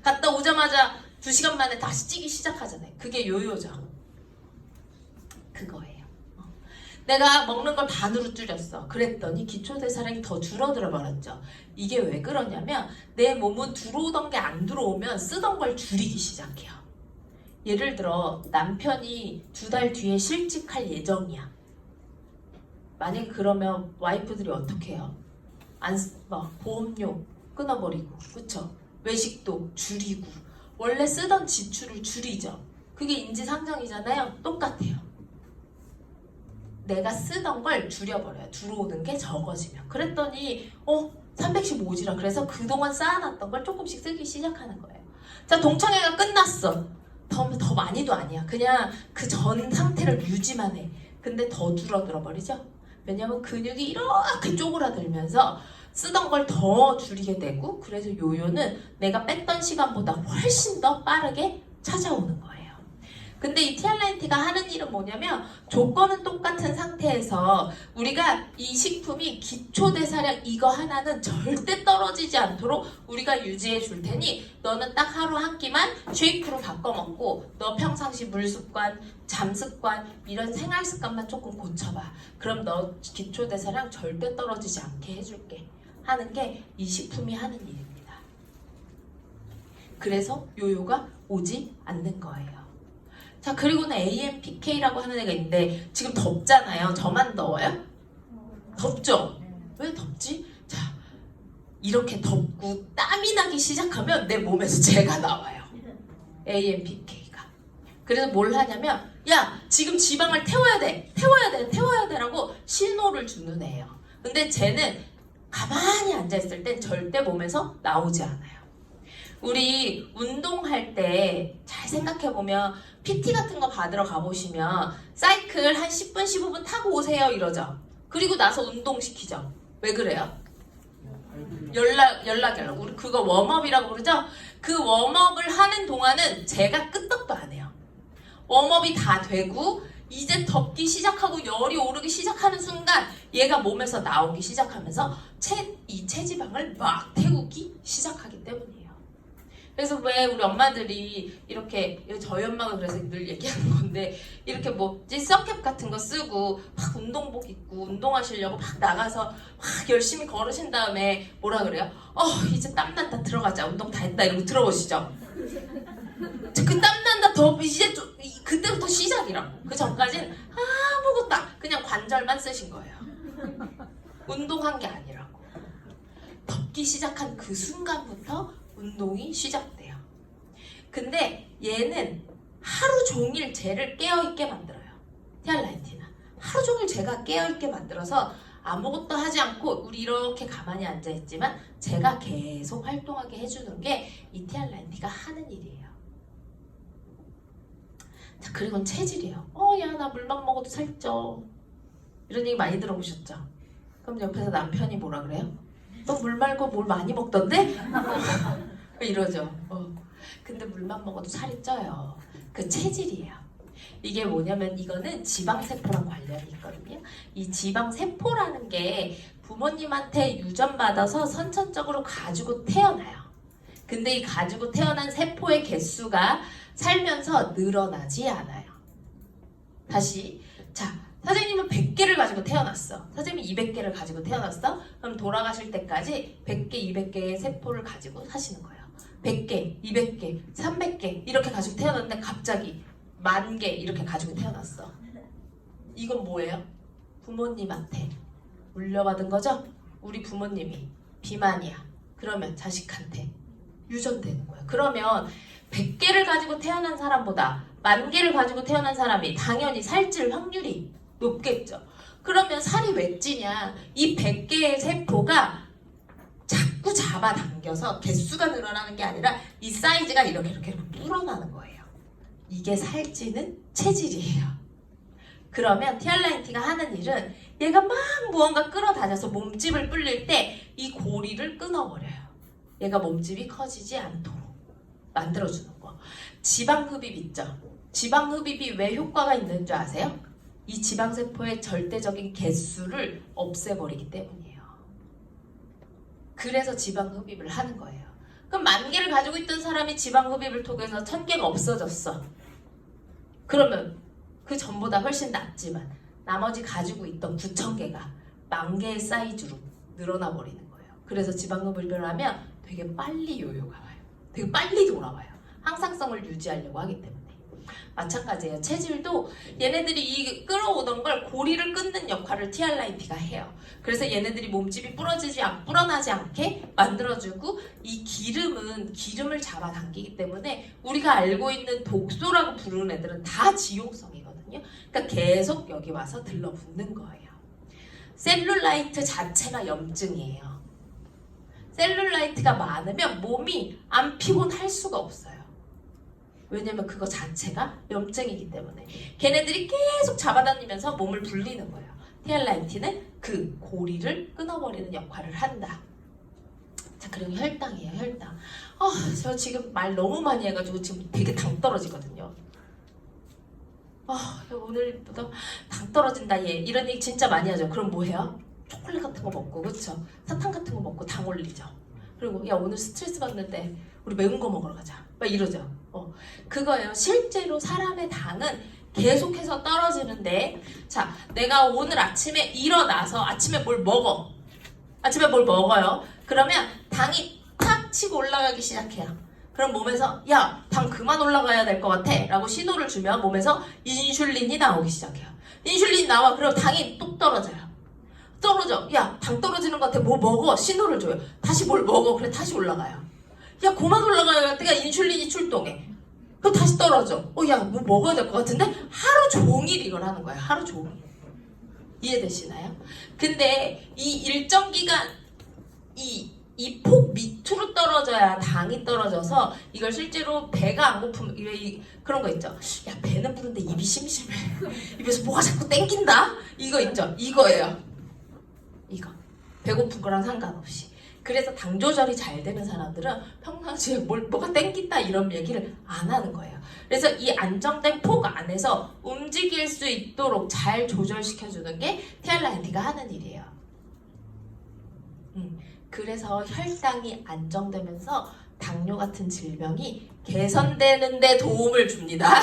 갔다 오자마자 2시간 만에 다시 찌기 시작하잖아요. 그게 요요죠. 그거예요. 내가 먹는 걸 반으로 줄였어. 그랬더니 기초대사량이 더 줄어들어 버렸죠. 이게 왜 그러냐면 내 몸은 들어오던 게 안 들어오면 쓰던 걸 줄이기 시작해요. 예를 들어 남편이 2달 뒤에 실직할 예정이야. 만약에 그러면 와이프들이 어떻게 해요? 보험료 끊어버리고, 그쵸? 외식도 줄이고, 원래 쓰던 지출을 줄이죠. 그게 인지상정이잖아요. 똑같아요. 내가 쓰던 걸 줄여버려요. 들어오는 게 적어지면. 그랬더니 300씩 모지라. 그래서 그동안 쌓아놨던 걸 조금씩 쓰기 시작하는 거예요. 자, 동창회가 끝났어. 더 많이도 아니야. 그냥 그 전 상태를 유지만 해. 근데 더 줄어들어 버리죠. 왜냐면 근육이 이렇게 쪼그라들면서 쓰던 걸 더 줄이게 되고, 그래서 요요는 내가 뺐던 시간보다 훨씬 더 빠르게 찾아오는 거예요. 근데 이 티알라인티가 하는 일은 뭐냐면 조건은 똑같은 상태에서 우리가 이 식품이 기초대사량 이거 하나는 절대 떨어지지 않도록 우리가 유지해 줄 테니 너는 딱 하루 한 끼만 쉐이크로 바꿔 먹고 너 평상시 물 습관, 잠 습관 이런 생활 습관만 조금 고쳐봐. 그럼 너 기초대사량 절대 떨어지지 않게 해줄게 하는 게 이 식품이 하는 일입니다. 그래서 요요가 오지 않는 거예요. 자, 그리고는 AMPK라고 하는 애가 있는데 지금 덥잖아요. 저만 더워요? 덥죠? 왜 덥지? 자, 이렇게 덥고 땀이 나기 시작하면 내 몸에서 쟤가 나와요. AMPK가. 그래서 뭘 하냐면 야, 지금 지방을 태워야 돼 라고 신호를 주는 애예요. 근데 쟤는 가만히 앉아있을 땐 절대 몸에서 나오지 않아요. 우리 운동할 때 잘 생각해보면 PT 같은 거 받으러 가보시면 사이클 한 10분, 15분 타고 오세요 이러죠. 그리고 나서 운동시키죠. 왜 그래요? 연락. 우리 그거 웜업이라고 그러죠? 그 웜업을 하는 동안은 제가 끄떡도 안 해요. 웜업이 다 되고 이제 덥기 시작하고 열이 오르기 시작하는 순간 얘가 몸에서 나오기 시작하면서 이 체지방을 막 태우기 시작하기 때문이에요. 그래서 왜 우리 엄마들이 이렇게 저희 엄마가 그래서 늘 얘기하는 건데 이렇게 서캡 같은 거 쓰고 막 운동복 입고 운동하시려고 막 나가서 막 열심히 걸으신 다음에 뭐라 그래요? 이제 땀난다 들어가자 운동 다 했다 이러고 들어오시죠. 그 땀난다 더 이제 좀 그때부터 시작이라고. 그 전까지는 아무것도 그냥 관절만 쓰신 거예요. 운동한 게 아니라고. 덥기 시작한 그 순간부터 운동이 시작돼요. 근데 얘는 하루 종일 쟤를 깨어있게 만들어요. 티알라인티는 하루 종일 쟤가 깨어있게 만들어서 아무것도 하지 않고 우리 이렇게 가만히 앉아있지만 쟤가 계속 활동하게 해주는 게 이 티알라인티가 하는 일이에요. 자, 그리고 체질이에요. 야, 나 물만 먹어도 살쪄. 이런 얘기 많이 들어보셨죠? 그럼 옆에서 남편이 뭐라 그래요? 너 물 말고 뭘 많이 먹던데? 이러죠. 근데 물만 먹어도 살이 쪄요. 그 체질이에요. 이게 뭐냐면 이거는 지방세포랑 관련이 있거든요. 이 지방세포라는 게 부모님한테 유전받아서 선천적으로 가지고 태어나요. 근데 이 가지고 태어난 세포의 개수가 살면서 늘어나지 않아요. 다시, 자, 선생님은 100개를 가지고 태어났어. 선생님이 200개를 가지고 태어났어. 그럼 돌아가실 때까지 100개, 200개의 세포를 가지고 사시는 거예요. 100개, 200개, 300개 이렇게 가지고 태어났는데 갑자기 10,000개 이렇게 가지고 태어났어. 이건 뭐예요? 부모님한테 물려받은 거죠? 우리 부모님이 비만이야. 그러면 자식한테 유전되는 거예요. 그러면 100개를 가지고 태어난 사람보다 10,000개를 가지고 태어난 사람이 당연히 살찔 확률이 높겠죠. 그러면 살이 왜 찌냐? 이 100개의 세포가 자꾸 잡아당겨서 개수가 늘어나는 게 아니라 이 사이즈가 이렇게 불어나는 거예요. 이게 살찌는 체질이에요. 그러면 티알라인티가 하는 일은 얘가 막 무언가 끌어다녀서 몸집을 불릴 때 이 고리를 끊어버려요. 얘가 몸집이 커지지 않도록 만들어주는 거. 지방흡입 있죠? 지방흡입이 왜 효과가 있는 줄 아세요? 이 지방세포의 절대적인 개수를 없애버리기 때문이에요. 그래서 지방흡입을 하는 거예요. 그럼 10,000개를 가지고 있던 사람이 지방흡입을 통해서 1,000개가 없어졌어. 그러면 그 전보다 훨씬 낫지만 나머지 가지고 있던 9,000개가 10,000개의 사이즈로 늘어나 버리는 거예요. 그래서 지방흡입을 하면 되게 빨리 요요가 와요. 되게 빨리 돌아와요. 항상성을 유지하려고 하기 때문에. 마찬가지예요. 체질도 얘네들이 이 끌어오던 걸 고리를 끊는 역할을 티알라인티가 해요. 그래서 얘네들이 몸집이 불어나지 않게 만들어주고 이 기름은 기름을 잡아당기기 때문에 우리가 알고 있는 독소라고 부르는 애들은 다 지용성이거든요. 그러니까 계속 여기 와서 들러붙는 거예요. 셀룰라이트 자체가 염증이에요. 셀룰라이트가 많으면 몸이 안 피곤할 수가 없어요. 왜냐면 그거 자체가 염증이기 때문에 걔네들이 계속 잡아다니면서 몸을 불리는 거예요. 티알라인티는 그 고리를 끊어버리는 역할을 한다. 자, 그리고 혈당이에요. 혈당. 저 지금 말 너무 많이 해가지고 지금 되게 당 떨어지거든요. 오늘부터 당 떨어진다 얘 이런 얘기 진짜 많이 하죠. 그럼 뭐 해요? 초콜릿 같은 거 먹고, 그쵸? 사탕 같은 거 먹고 당 올리죠. 그리고 야 오늘 스트레스 받는데 우리 매운 거 먹으러 가자 막 이러죠. 그거예요. 실제로 사람의 당은 계속해서 떨어지는데, 자, 내가 오늘 아침에 일어나서 아침에 뭘 먹어. 아침에 뭘 먹어요. 그러면 당이 탁 치고 올라가기 시작해요. 그럼 몸에서 야, 당 그만 올라가야 될 것 같아 라고 신호를 주면 몸에서 인슐린이 나오기 시작해요. 인슐린이 나와. 그럼 당이 뚝 떨어져요. 떨어져. 야, 당 떨어지는 것 같아. 뭐 먹어. 신호를 줘요. 다시 뭘 먹어. 그래 다시 올라가요. 야, 그만 올라가야 할 때가 인슐린이 출동해. 그럼 다시 떨어져. 야, 뭐 먹어야 될 것 같은데? 하루 종일 이걸 하는 거예요. 하루 종일. 이해되시나요? 근데 이 일정 기간 이 폭 밑으로 떨어져야 당이 떨어져서 이걸 실제로 배가 안 고프면 그런 거 있죠. 야, 배는 부른데 입이 심심해. 입에서 뭐가 자꾸 땡긴다? 이거 있죠. 이거예요. 이거. 배고픈 거랑 상관없이. 그래서 당 조절이 잘 되는 사람들은 평상시에 뭐가 땡긴다 이런 얘기를 안 하는 거예요. 그래서 이 안정된 폭 안에서 움직일 수 있도록 잘 조절시켜주는 게 티알라인티가 하는 일이에요. 그래서 혈당이 안정되면서 당뇨 같은 질병이 개선되는 데 도움을 줍니다.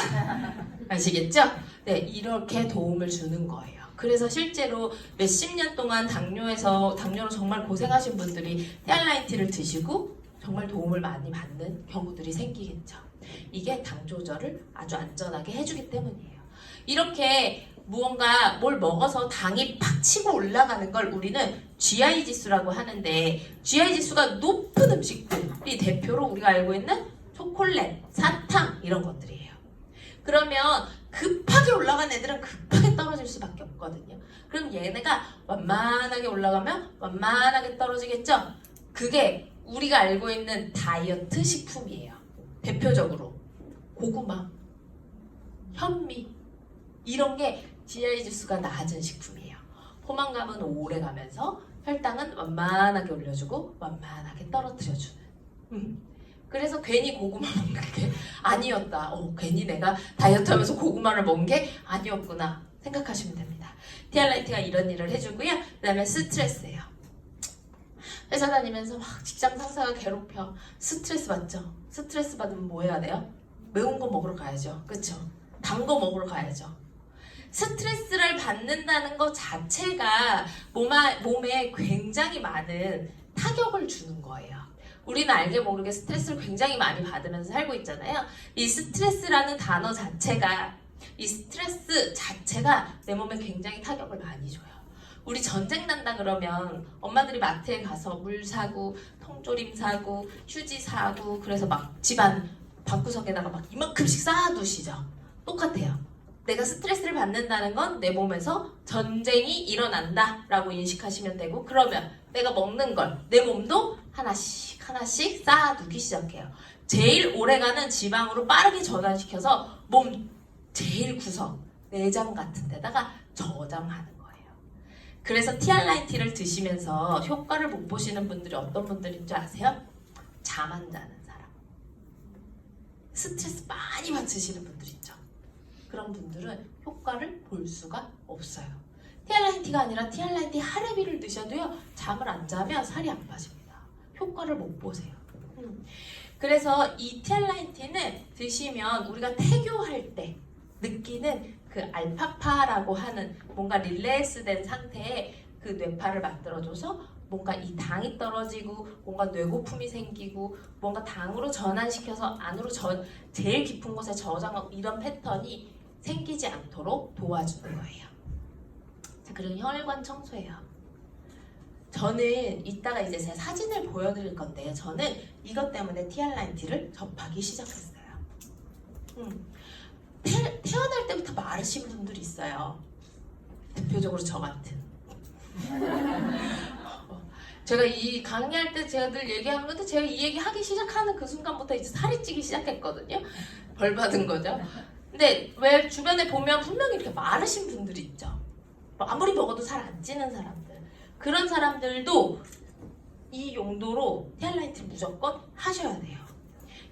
아시겠죠? 네, 이렇게 도움을 주는 거예요. 그래서 실제로 몇십 년 동안 당뇨로 정말 고생하신 분들이 티알라인티를 드시고 정말 도움을 많이 받는 경우들이 생기겠죠. 이게 당 조절을 아주 안전하게 해주기 때문이에요. 이렇게 무언가 뭘 먹어서 당이 팍 치고 올라가는 걸 우리는 GI 지수라고 하는데, GI 지수가 높은 음식들이 대표로 우리가 알고 있는 초콜릿, 사탕 이런 것들이에요. 그러면 급하게 올라간 애들은 급하게 떨어질 수밖에 없거든요. 그럼 얘네가 완만하게 올라가면 완만하게 떨어지겠죠? 그게 우리가 알고 있는 다이어트 식품이에요. 대표적으로 고구마, 현미 이런 게 GI 지수가 낮은 식품이에요. 포만감은 오래 가면서 혈당은 완만하게 올려주고 완만하게 떨어뜨려주는. 그래서 괜히 고구마 먹는 게 아니었다. 괜히 내가 다이어트하면서 고구마를 먹은 게 아니었구나 생각하시면 됩니다. TR라이트가 이런 일을 해주고요. 그 다음에 스트레스예요. 회사 다니면서 막 직장 상사가 괴롭혀. 스트레스 받죠? 스트레스 받으면 뭐 해야 돼요? 매운 거 먹으러 가야죠. 그쵸? 단 거 먹으러 가야죠. 스트레스를 받는다는 것 자체가 몸에 굉장히 많은 타격을 주는 거예요. 우리는 알게 모르게 스트레스를 굉장히 많이 받으면서 살고 있잖아요. 이 스트레스라는 단어 자체가, 이 스트레스 자체가 내 몸에 굉장히 타격을 많이 줘요. 우리 전쟁 난다 그러면 엄마들이 마트에 가서 물 사고, 통조림 사고, 휴지 사고, 그래서 막 집안 방구석에다가 막 이만큼씩 쌓아두시죠. 똑같아요. 내가 스트레스를 받는다는 건 내 몸에서 전쟁이 일어난다 라고 인식하시면 되고, 그러면 내가 먹는 걸 내 몸도 하나씩 하나씩 쌓아두기 시작해요. 제일 오래가는 지방으로 빠르게 전환시켜서 몸 제일 구석, 내장 같은 데다가 저장하는 거예요. 그래서 TR라이트를 드시면서 효과를 못 보시는 분들이 어떤 분들인 줄 아세요? 잠 안 자는 사람, 스트레스 많이 받으시는 분들 있죠. 그런 분들은 효과를 볼 수가 없어요. TR라이트가 아니라 TR라이트 하레비를 드셔도요, 잠을 안 자면 살이 안 빠집니다. 효과를 못 보세요. 그래서 이 TR라이트는 드시면 우리가 태교할 때 느끼는 그 알파파라고 하는 뭔가 릴렉스된 상태의 그 뇌파를 만들어줘서 뭔가 이 당이 떨어지고 뭔가 뇌고픔이 생기고 뭔가 당으로 전환시켜서 안으로 제일 깊은 곳에 저장하고 이런 패턴이 생기지 않도록 도와주는 거예요. 자, 그리고 혈관 청소예요. 저는 이따가 이제 제 사진을 보여드릴 건데, 저는 이것 때문에 TR라이트를 접하기 시작했어요. 태어날 때부터 마르신 분들이 있어요. 대표적으로 저 같은. 제가 이 강의할 때 제가 늘 얘기하는 건데, 제가 이 얘기 하기 시작하는 그 순간부터 이제 살이 찌기 시작했거든요. 벌 받은 거죠. 근데 왜 주변에 보면 분명히 이렇게 마르신 분들이 있죠. 아무리 먹어도 살 안 찌는 사람들. 그런 사람들도 이 용도로 TR라이트를 무조건 하셔야 돼요.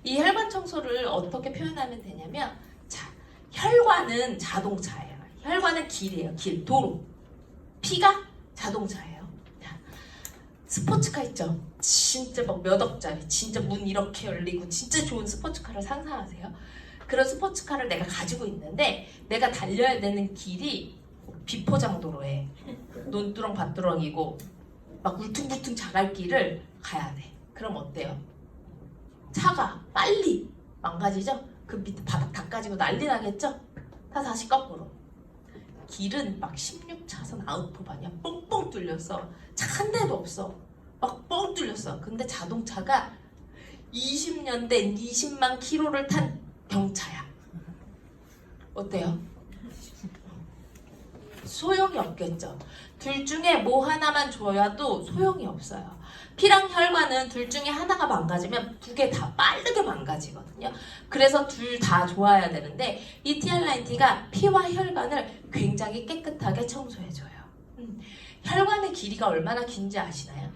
이 혈관 청소를 어떻게 표현하면 되냐면, 자, 혈관은 자동차예요. 혈관은 길이에요. 길, 도로. 피가 자동차예요. 자, 스포츠카 있죠? 진짜 막 몇 억짜리, 진짜 문 이렇게 열리고 진짜 좋은 스포츠카를 상상하세요. 그런 스포츠카를 내가 가지고 있는데 내가 달려야 되는 길이 비포장도로에 논두렁 밭두렁이고 막 울퉁불퉁 자갈길을 가야 돼. 그럼 어때요? 차가 빨리 망가지죠? 그 밑에 바닥 닦아지고 난리 나겠죠? 다 다시 거꾸로. 길은 막 16차선 아웃포반이야. 뻥뻥 뚫렸어. 차 한 대도 없어. 막 뻥 뚫렸어. 근데 자동차가 20년 된 20만 킬로를 탄 경차야. 어때요? 소용이 없겠죠. 둘 중에 뭐 하나만 줘야도 소용이 없어요. 피랑 혈관은 둘 중에 하나가 망가지면 두 개 다 빠르게 망가지거든요. 그래서 둘 다 좋아야 되는데 이 TR라이트가 피와 혈관을 굉장히 깨끗하게 청소해줘요. 혈관의 길이가 얼마나 긴지 아시나요?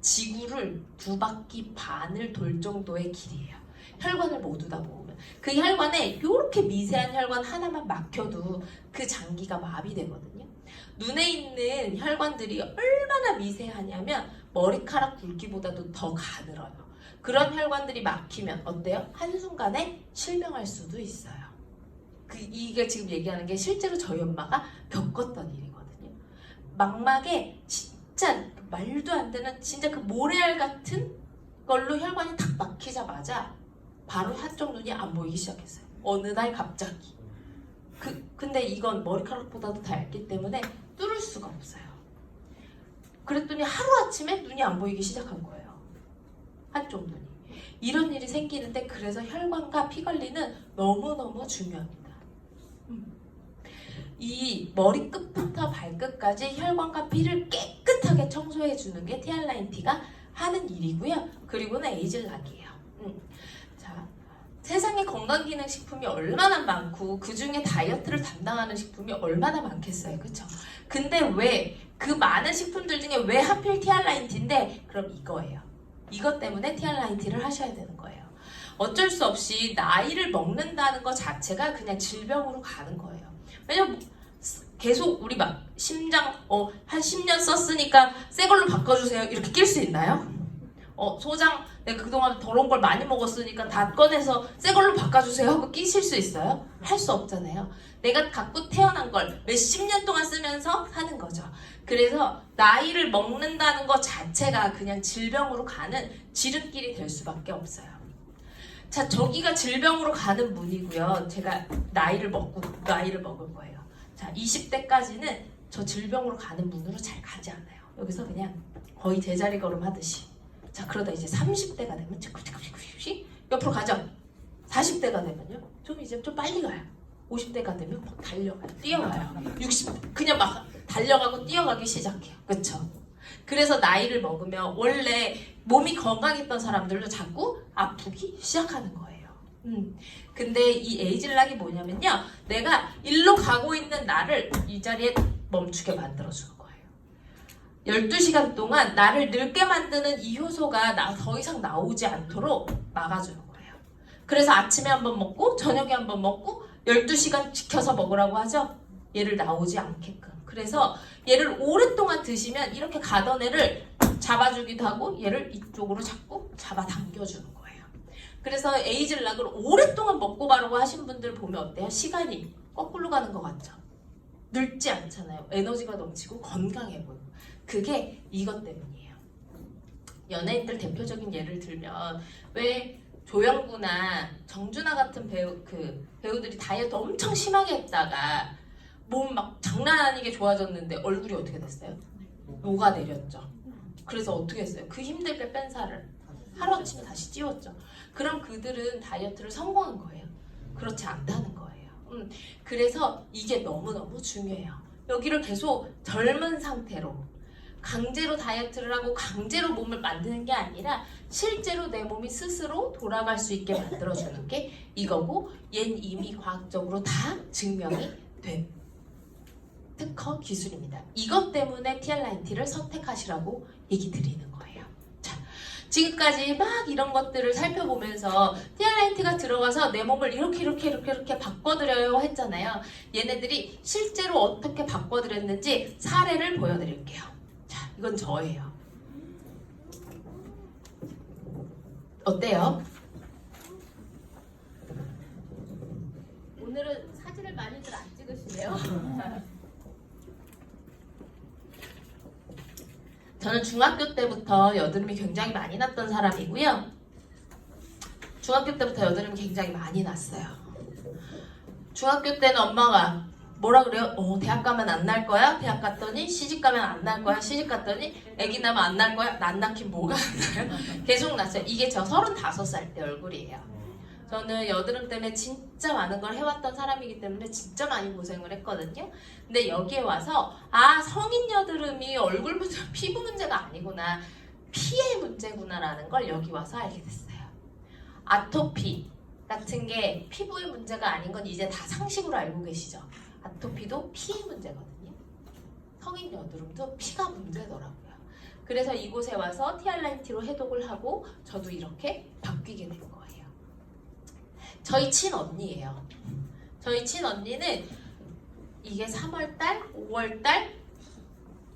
지구를 2바퀴 반을 돌 정도의 길이에요. 혈관을 모두 다 모으면. 그 혈관에 이렇게 미세한 혈관 하나만 막혀도 그 장기가 마비되거든요. 눈에 있는 혈관들이 얼마나 미세하냐면 머리카락 굵기보다도 더 가늘어요. 그런 혈관들이 막히면 어때요? 한순간에 실명할 수도 있어요. 이게 지금 얘기하는 게 실제로 저희 엄마가 겪었던 일이거든요. 망막에 진짜 말도 안 되는 진짜 그 모래알 같은 걸로 혈관이 탁 막히자마자 바로 한쪽 눈이 안 보이기 시작했어요. 어느 날 갑자기. 근데 이건 머리카락보다도 더 얇기 때문에 뚫을 수가 없어요. 그랬더니 하루아침에 눈이 안 보이기 시작한 거예요. 한쪽 눈이. 이런 일이 생기는데 그래서 혈관과 피 관리는 너무너무 중요합니다. 이 머리끝부터 발끝까지 혈관과 피를 깨끗하게 청소해 주는 게 TR라이트가 하는 일이고요. 그리고는 에이즐락이에요. 자, 세상에 건강기능식품이 얼마나 많고 그 중에 다이어트를 담당하는 식품이 얼마나 많겠어요. 그쵸? 근데 왜 그 많은 식품들 중에 왜 하필 티알라인티인데? 그럼 이거예요. 이것 때문에 티알라인티를 하셔야 되는 거예요. 어쩔 수 없이 나이를 먹는다는 것 자체가 그냥 질병으로 가는 거예요. 왜냐면 계속 우리 막 심장 한 10년 썼으니까 새 걸로 바꿔주세요 이렇게 낄 수 있나요? 소장 내가 그동안 더러운 걸 많이 먹었으니까 다 꺼내서 새 걸로 바꿔주세요 하고 끼실 수 있어요? 할 수 없잖아요. 내가 갖고 태어난 걸 몇십 년 동안 쓰면서 하는 거죠. 그래서 나이를 먹는다는 것 자체가 그냥 질병으로 가는 지름길이 될 수밖에 없어요. 자, 저기가 질병으로 가는 문이고요. 제가 나이를 먹을 거예요. 자, 20대까지는 저 질병으로 가는 문으로 잘 가지 않아요. 여기서 그냥 거의 제자리 걸음 하듯이. 자, 그러다 이제 30대가 되면 옆으로 가죠. 40대가 되면요. 좀 빨리 가요. 50대가 되면 막 달려가요. 뛰어가요. 60 그냥 막 달려가고 뛰어가기 시작해요. 그쵸? 그래서 나이를 먹으면 원래 몸이 건강했던 사람들도 자꾸 아프기 시작하는 거예요. 근데 이 에이즐락이 뭐냐면요. 내가 일로 가고 있는 나를 이 자리에 멈추게 만들어주는 거예요. 12시간 동안 나를 늙게 만드는 이 효소가 더 이상 나오지 않도록 막아주는 거예요. 그래서 아침에 한번 먹고 저녁에 한번 먹고 12시간 지켜서 먹으라고 하죠. 얘를 나오지 않게끔. 그래서 얘를 오랫동안 드시면 이렇게 가던 애를 잡아주기도 하고 얘를 이쪽으로 자꾸 잡아당겨주는 거예요. 그래서 에이즐락을 오랫동안 먹고 가려고 하신 분들 보면 어때요? 시간이 거꾸로 가는 것 같죠? 늙지 않잖아요. 에너지가 넘치고 건강해 보여요. 그게 이것 때문이에요. 연예인들 대표적인 예를 들면 왜 조영구나 정준하 같은 배우들이 다이어트 엄청 심하게 했다가 몸 막 장난 아니게 좋아졌는데 얼굴이 어떻게 됐어요? 녹아내렸죠. 그래서 어떻게 했어요? 그 힘들게 뺀 살을 하루아침에 다시 찌웠죠. 그럼 그들은 다이어트를 성공한 거예요? 그렇지 않다는 거예요. 그래서 이게 너무너무 중요해요. 여기를 계속 젊은 상태로 강제로 다이어트를 하고 강제로 몸을 만드는 게 아니라 실제로 내 몸이 스스로 돌아갈 수 있게 만들어주는 게 이거고 얜 이미 과학적으로 다 증명이 된 특허 기술입니다. 이것 때문에 티알라인티를 선택하시라고 얘기 드리는 거예요. 자, 지금까지 막 이런 것들을 살펴보면서 티알라인티가 들어가서 내 몸을 이렇게 바꿔드려요 했잖아요. 얘네들이 실제로 어떻게 바꿔드렸는지 사례를 보여드릴게요. 자, 이건 저예요. 어때요? 오늘은 사진을 많이들 안 찍으시네요. 저는 중학교 때부터 여드름이 굉장히 많이 났던 사람이고요. 중학교 때부터 여드름이 굉장히 많이 났어요. 중학교 때는 엄마가 뭐라 그래요? 대학 가면 안 날 거야? 대학 갔더니 시집 가면 안 날 거야? 시집 갔더니 애기 나면 안 날 거야? 안 낳긴 뭐가 안 나요? 계속 났어요. 이게 저 35살 때 얼굴이에요. 저는 여드름 때문에 진짜 많은 걸 해왔던 사람이기 때문에 진짜 많이 고생을 했거든요. 근데 여기에 와서 성인 여드름이 얼굴 문제, 피부 문제가 아니구나. 피의 문제구나라는 걸 여기 와서 알게 됐어요. 아토피 같은 게 피부의 문제가 아닌 건 이제 다 상식으로 알고 계시죠? 아토피도 피의 문제거든요. 성인 여드름도 피가 문제더라고요. 그래서 이곳에 와서 티알라인티로 해독을 하고 저도 이렇게 바뀌게 된 거예요. 저희 친언니예요. 저희 친언니는 이게 3월달, 5월달,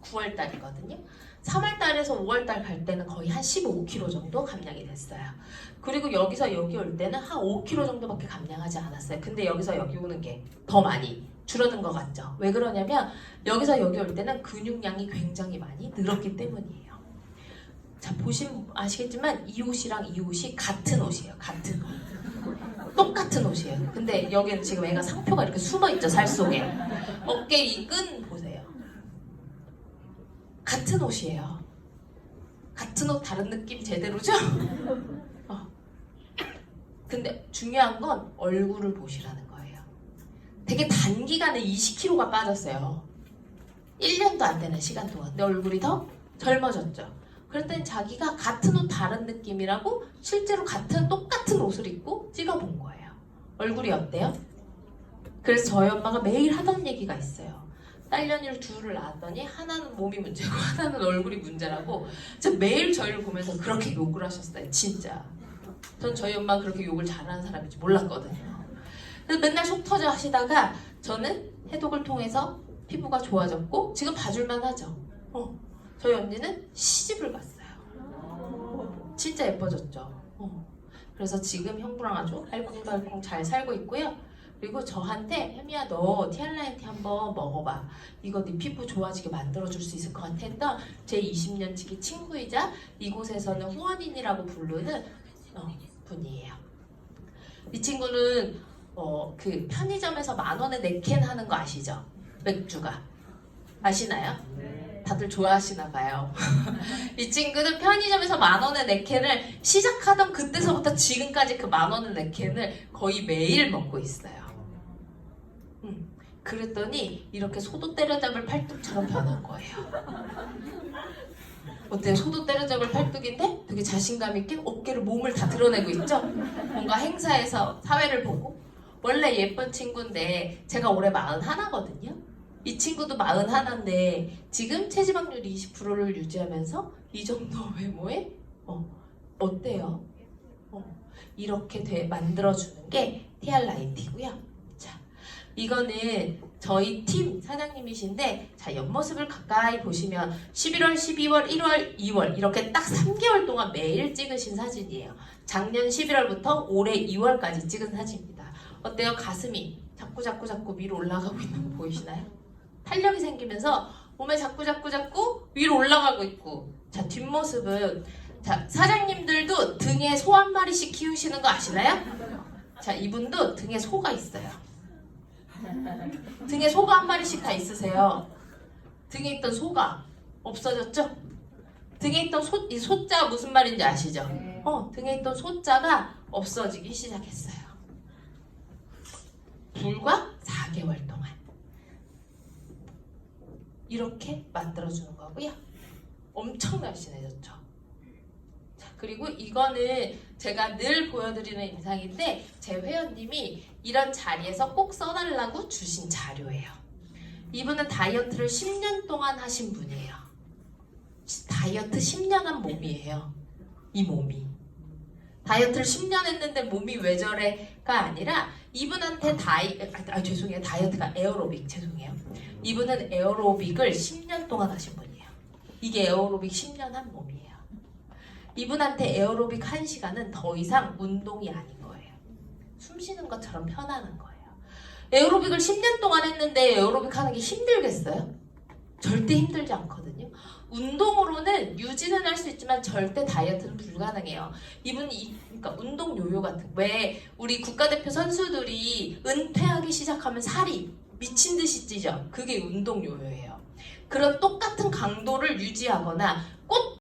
9월달이거든요. 3월달에서 5월달 갈 때는 거의 한 15kg 정도 감량이 됐어요. 그리고 여기서 여기 올 때는 한 5kg 정도밖에 감량하지 않았어요. 근데 여기서 여기 오는 게 더 많이 줄어든 것 같죠. 왜 그러냐면 여기서 여기 올 때는 근육량이 굉장히 많이 늘었기 때문이에요. 자, 보시면 아시겠지만 이 옷이랑 이 옷이 같은 옷이에요. 같은 옷. 똑같은 옷이에요. 근데 여기는 지금 애가 상표가 이렇게 숨어있죠. 살 속에. 어깨 이 끈 보세요. 같은 옷이에요. 같은 옷 다른 느낌 제대로죠? 근데 중요한 건 얼굴을 보시라는 거예요. 되게 단기간에 20kg가 빠졌어요. 1년도 안 되는 시간 동안. 내 얼굴이 더 젊어졌죠. 그랬더니 자기가 같은 옷 다른 느낌이라고 실제로 똑같은 옷을 입고 찍어본 거예요. 얼굴이 어때요? 그래서 저희 엄마가 매일 하던 얘기가 있어요. 딸년이를 둘을 낳았더니 하나는 몸이 문제고 하나는 얼굴이 문제라고 진짜 매일 저희를 보면서 그렇게 욕을 하셨어요. 진짜. 전 저희 엄마가 그렇게 욕을 잘하는 사람인지 몰랐거든요. 그래서 맨날 속 터져 하시다가 저는 해독을 통해서 피부가 좋아졌고 지금 봐줄만 하죠. 저희 언니는 시집을 갔어요. 진짜 예뻐졌죠. 그래서 지금 형부랑 아주 알콩달콩 잘 살고 있고요. 그리고 저한테 혜미야 너 티알라인티 한번 먹어봐. 이거 네 피부 좋아지게 만들어줄 수 있을 것 같아 했던 제 20년 지기 친구이자 이곳에서는 후원인이라고 부르는 분이에요. 이 친구는 그 편의점에서 10,000원에 4캔 하는 거 아시죠? 맥주가. 아시나요? 다들 좋아하시나 봐요. 이 친구는 편의점에서 10,000원에 4캔을 시작하던 그때서부터 지금까지 그 10,000원에 4캔을 거의 매일 먹고 있어요. 그랬더니 이렇게 소도 때려잡을 팔뚝처럼 변한 거예요. 어때요? 소도 때려잡을 팔뚝인데 되게 자신감 있게 어깨를 몸을 다 드러내고 있죠? 뭔가 행사에서 사회를 보고. 원래 예쁜 친구인데 제가 올해 41거든요. 이 친구도 41인데 지금 체지방률이 20%를 유지하면서 이 정도 외모에 어때요? 이렇게 만들어주는 게 티알라인티고요. 자, 이거는 저희 팀 사장님이신데 자, 옆모습을 가까이 보시면 11월, 12월, 1월, 2월 이렇게 딱 3개월 동안 매일 찍으신 사진이에요. 작년 11월부터 올해 2월까지 찍은 사진입니다. 어때요? 가슴이 자꾸 위로 올라가고 있는 거 보이시나요? 탄력이 생기면서 몸에 자꾸 위로 올라가고 있고. 자, 뒷모습은 자, 사장님들도 등에 소 한 마리씩 키우시는 거 아시나요? 자, 이분도 등에 소가 있어요. 등에 소가 한 마리씩 다 있으세요. 등에 있던 소가 없어졌죠? 등에 있던 이 소자 무슨 말인지 아시죠? 등에 있던 소자가 없어지기 시작했어요. 불과 4개월 동안 이렇게 만들어주는 거고요. 엄청 날씬해졌죠. 자, 그리고 이거는 제가 늘 보여드리는 인상인데 제 회원님이 이런 자리에서 꼭 써달라고 주신 자료예요. 이분은 다이어트를 10년 동안 하신 분이에요. 다이어트 10년 한 몸이에요. 이 몸이. 다이어트를 10년 했는데 몸이 왜 저래가 아니라 이분한테 죄송해요. 다이어트가 에어로빅 죄송해요. 이분은 에어로빅을 10년 동안 하신 분이에요. 이게 에어로빅 10년 한 몸이에요. 이분한테 에어로빅 1시간은 더 이상 운동이 아닌 거예요. 숨 쉬는 것처럼 편안한 거예요. 에어로빅을 10년 동안 했는데 에어로빅 하는 게 힘들겠어요? 절대 힘들지 않거든요. 운동으로는 유지는 할 수 있지만 절대 다이어트는 불가능해요. 이분이 그러니까 운동 요요 같은 왜 우리 국가대표 선수들이 은퇴하기 시작하면 살이 미친 듯이 찌죠. 그게 운동 요요예요. 그런 똑같은 강도를 유지하거나 꼭